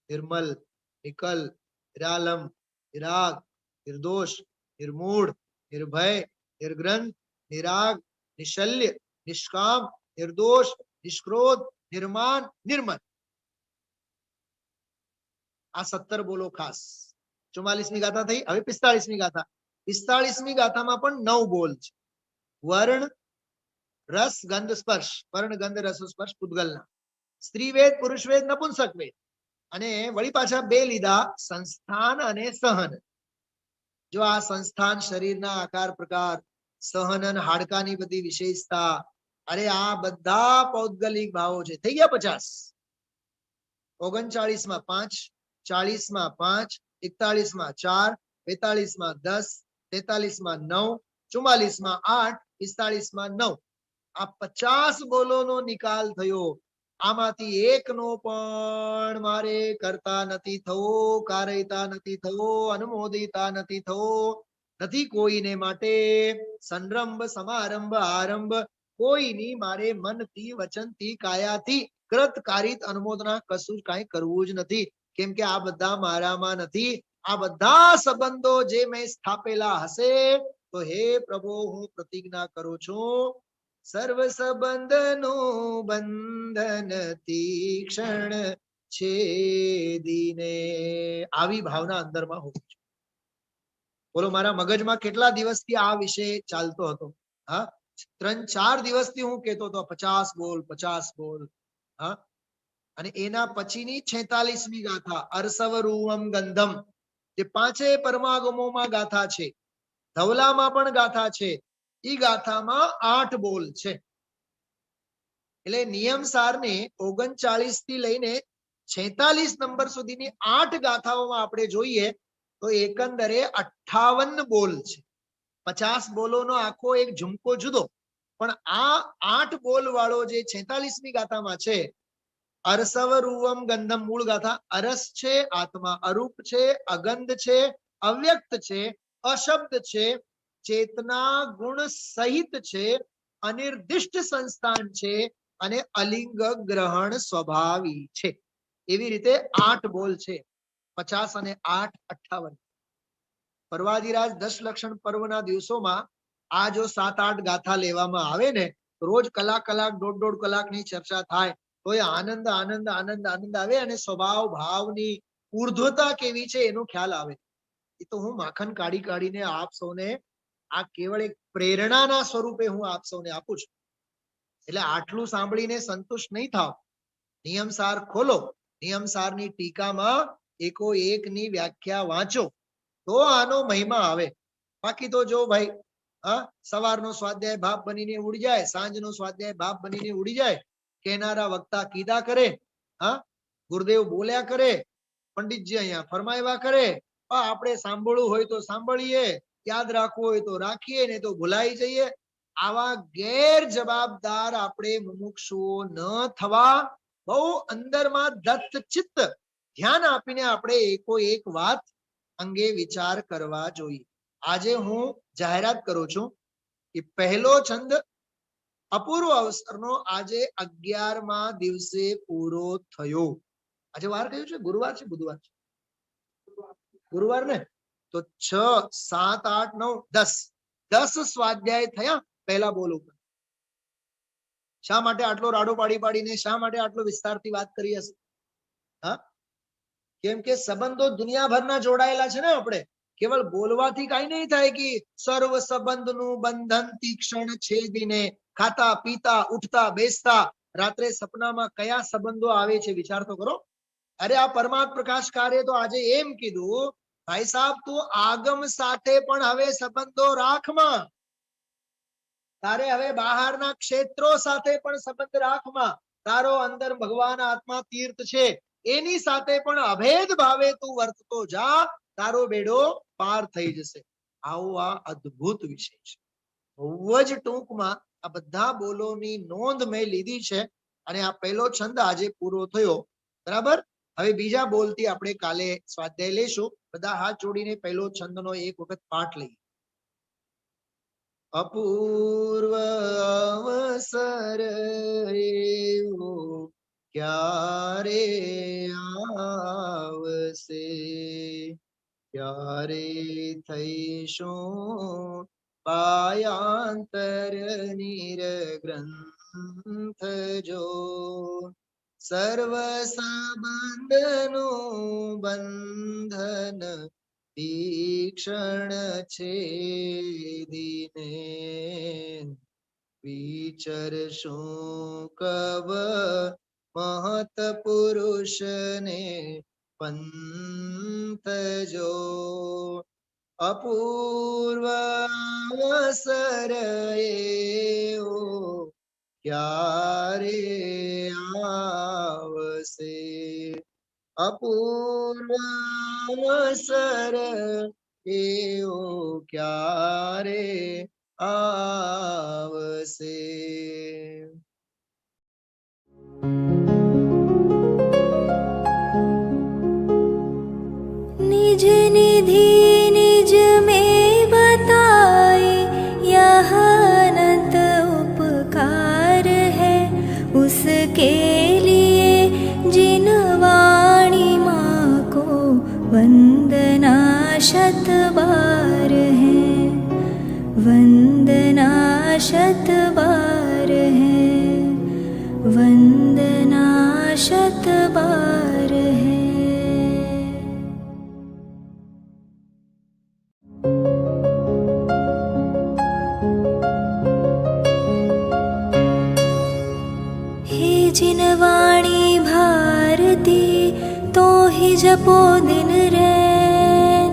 Speaker 2: નિર્મલ, નિકલ, નિરાલંબ, નિરાગ, નિર્દોષ, નિર્મૂળ, નિર્ભય, નિર્ગ્રંથ, નિરાગ, નિશલ્ય, નિષ્કામ, નિર્દોષ, નિષ્ક્રોધ, નિર્માન, નિર્મદ. આ 17 બોલો ખાસ. 44મી ગાથા થઈ. હવે 45મી ગાથા. 45મી ગાથામાં પણ 9 બોલ છે. વર્ણ, રસ, ગંધ, સ્પર્શ. વર્ણ, ગંધ, રસ, સ્પર્શ પૂતગલના. સ્ત્રી વેદ, પુરુષ વેદ, નપુંસક વેદ. અને વળી પાછા 2 લીધા, સંસ્થાન અને સહન. જો આ સંસ્થાન શરીરના આકાર પ્રકાર, સહનન હાડકાની બધી વિશેષતા, અરે આ બધા પૌદ્ગલિક ભાવો છે. થઈ ગયા 50. 39 માં 5, 40 માં 5, 41 માં 4, 42 માં 10, 43 માં 9, 44 માં 8, 45 માં 9. આ 50 બોલોનો નિકાલ થયો. આમાંથી એકનો પણ મારે કરતા નથી થવો, કારયતા નથી થવો, અનુમોદિતા નથી થવો. નથી કોઈને માટે સંરંભ, સમારંભ, આરંભ કોઈની મારે મનથી, વચનથી, કાયાથી કૃત કારિત અનુમોદના કશું કાંઈ કરવું જ નથી. કેમ કે આ બધા મારામાં નથી. આ બધા સંબંધો જે મેં સ્થાપેલા હશે, તો હે પ્રભુ હું પ્રતિજ્ઞા કરું છું, સર્વ સંબંધનું બંધન તીક્ષણ છેદીને. આવી ભાવના અંદરમાં હોવી જોઈએ. બોલો, મારા મગજમાં કેટલા દિવસથી આ વિષય ચાલતો હતો. હા, 3-4 દિવસથી હું કહેતો હતો 50 બોલ, 50 બોલ. હા, અને એના પછીની 46મી ગાથા અરસવરૂવમ ગંધમ, જે 5 પરમાગમોમાં ગાથા છે, ધવલામાં પણ ગાથા છે. ઈ ગાથામાં 8 બોલ છે. એટલે નિયમ સારને 39 થી લઈને 46 નંબર સુધીની 8 ગાથાઓમાં આપણે જોઈએ તો એકંદરે 58 બોલ છે. 50 બોલોનો આખો એક ઝુમકો જુદો, પણ આ 8 બોલ વાળો જે 46મી ગાથામાં છે, અરસવરૂવમ ગંધમ, મૂળ ગાથા. અરસ છે, આત્મા અરૂપ છે, અગંધ છે, અવ્યક્ત છે, અશબ્દ છે, ચેતના ગુણ સહિત છે, અનિર્દિષ્ટ સંસ્થાન છે અને અલિંગ ગ્રહણ સ્વભાવી છે. એવી રીતે 8 બોલ છે. 50 અને 8 58. પર્વાધિરાજ 10 લક્ષણ પર્વના દિવસોમાં આ જો 7-8 ગાથા લેવામાં આવે ને, રોજ કલાક, 1.5 કલાકની ચર્ચા થાય, તો એ આનંદ આનંદ આનંદ આનંદ આવે અને સ્વભાવ ભાવની ઉર્ધ્વતા કેવી છે એનો ખ્યાલ આવે. એ તો હું માખણ કાઢી કાઢીને આપ સૌને આ કેવળ એક પ્રેરણાના સ્વરૂપે હું આપ સૌને આપું છું. એટલે આટલું સાંભળીને સંતુષ્ટ નહીં થાવ. નિયમસાર ખોલો, નિયમસારની ટીકામાં એકો એકની વ્યાખ્યા વાંચો, તો આનો મહિમા આવે. બાકી તો જો ભાઈ, સવારનો સ્વાધ્યાય ભાપ બનીને ઉડી જાય, સાંજનો સ્વાધ્યાય ભાપ બનીને ઉડી જાય, કહેનારા વક્તા કીધા કરે, ગુરુદેવ બોલ્યા કરે, પંડિતજી અહીંયા ફરમાવ્યા કરે, આપણે સાંભળવું હોય તો સાંભળીએ, યાદ રાખવું હોય તો રાખીએ, ને તો ભૂલાઈ જઈએ. આવા ગેર જવાબદાર આપણે મુમુક્ષુઓ ન થવા, બહુ અંદરમાં દત્ત ચિત્ત ધ્યાન આપીને આપણે એકો એક વાત અંગે વિચાર કરવા જોઈએ. આજે હું જાહેરાત કરું છું કે પહેલો છંદ અપૂર્વ અવસરનો આજે 11મા દિવસે પૂરો થયો. આજે વાર કયું છે? ગુરુવાર છે, બુધવાર છે? ગુરુવાર ને? તો 6, 7, 8, 9, 10 સ્વાધ્યાય થયા પહેલા બોલ ઉપર. શા માટે આટલો રાડો પાડી પાડીને, શા માટે આટલો વિસ્તારથી વાત કરી હશે? કેમ કે સંબંધો દુનિયાભરના જોડાયેલા છે ને આપણે. કેવળ બોલવાથી કઈ નહીં થાય કે સર્વ સંબંધનું બંધન તીક્ષણ છેદીને ખાતા પીતા ઉઠતા બેસતા રાત્રે સપનામાં કયા સંબંધો આવે છે વિચાર તો કરો. અરે આ પરમાત્મ પ્રકાશ કાર્ય તો આજે એમ કીધું, ભાઈ સાહેબ તું આગમ સાથે પણ હવે સંબંધો રાખમાં, તારે હવે બહારના ક્ષેત્રો સાથે પણ સંબંધ રાખમાં, તારો અંદર ભગવાન આત્મા તીર્થ છે એની સાથે પણ અભેદ ભાવે તું વર્તતો જા, તારો બેડો પાર થઈ જશે. આવો આ અદ્ભુત વિષય છે. બહુ જ ટૂંકમાં આ બધા બોલોની નોંધ મેં લીધી છે અને આ પહેલો છંદ આજે પૂરો થયો. બરાબર. હવે બીજા બોલથી આપણે કાલે સ્વાધ્યાય લેશું. બધા હાથ જોડીને પહેલો છંદનો એક વખત પાઠ લઈએ. અપૂર્વ અવસર એવો ક્યારે આવશે, ક્યારે થઈશું પાયાંતર નિરગ્રંથ જો, સર્વ સંબંધનું બંધન તીક્ષણ છેદીને વિચરશું કવ મહત પુરુષને પંથ જો, અપૂર્વ અવસર એવો ક્યારે આવશે, અપૂર્વ અવસર એવો ક્યારે આવશે.
Speaker 1: निज निधि निज में बताए यह अनंत उपकार है, उसके लिए जिन वाणी माँ को वंदना शत बार है, वंदना शत बार है, वंदना शत बार है. जिन वाणी भारती तो ही जपो दिन रैन,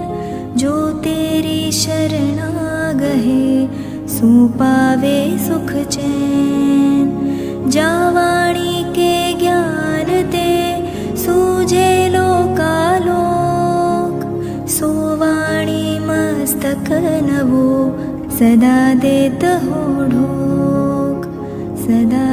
Speaker 1: जो तेरी शरणा गहे सो पावे सुख चैन, जा वाणी के ज्ञान ते सूझे लोकालोक, सो वाणी मस्तक नवो सदा देत हो ढोक, सदा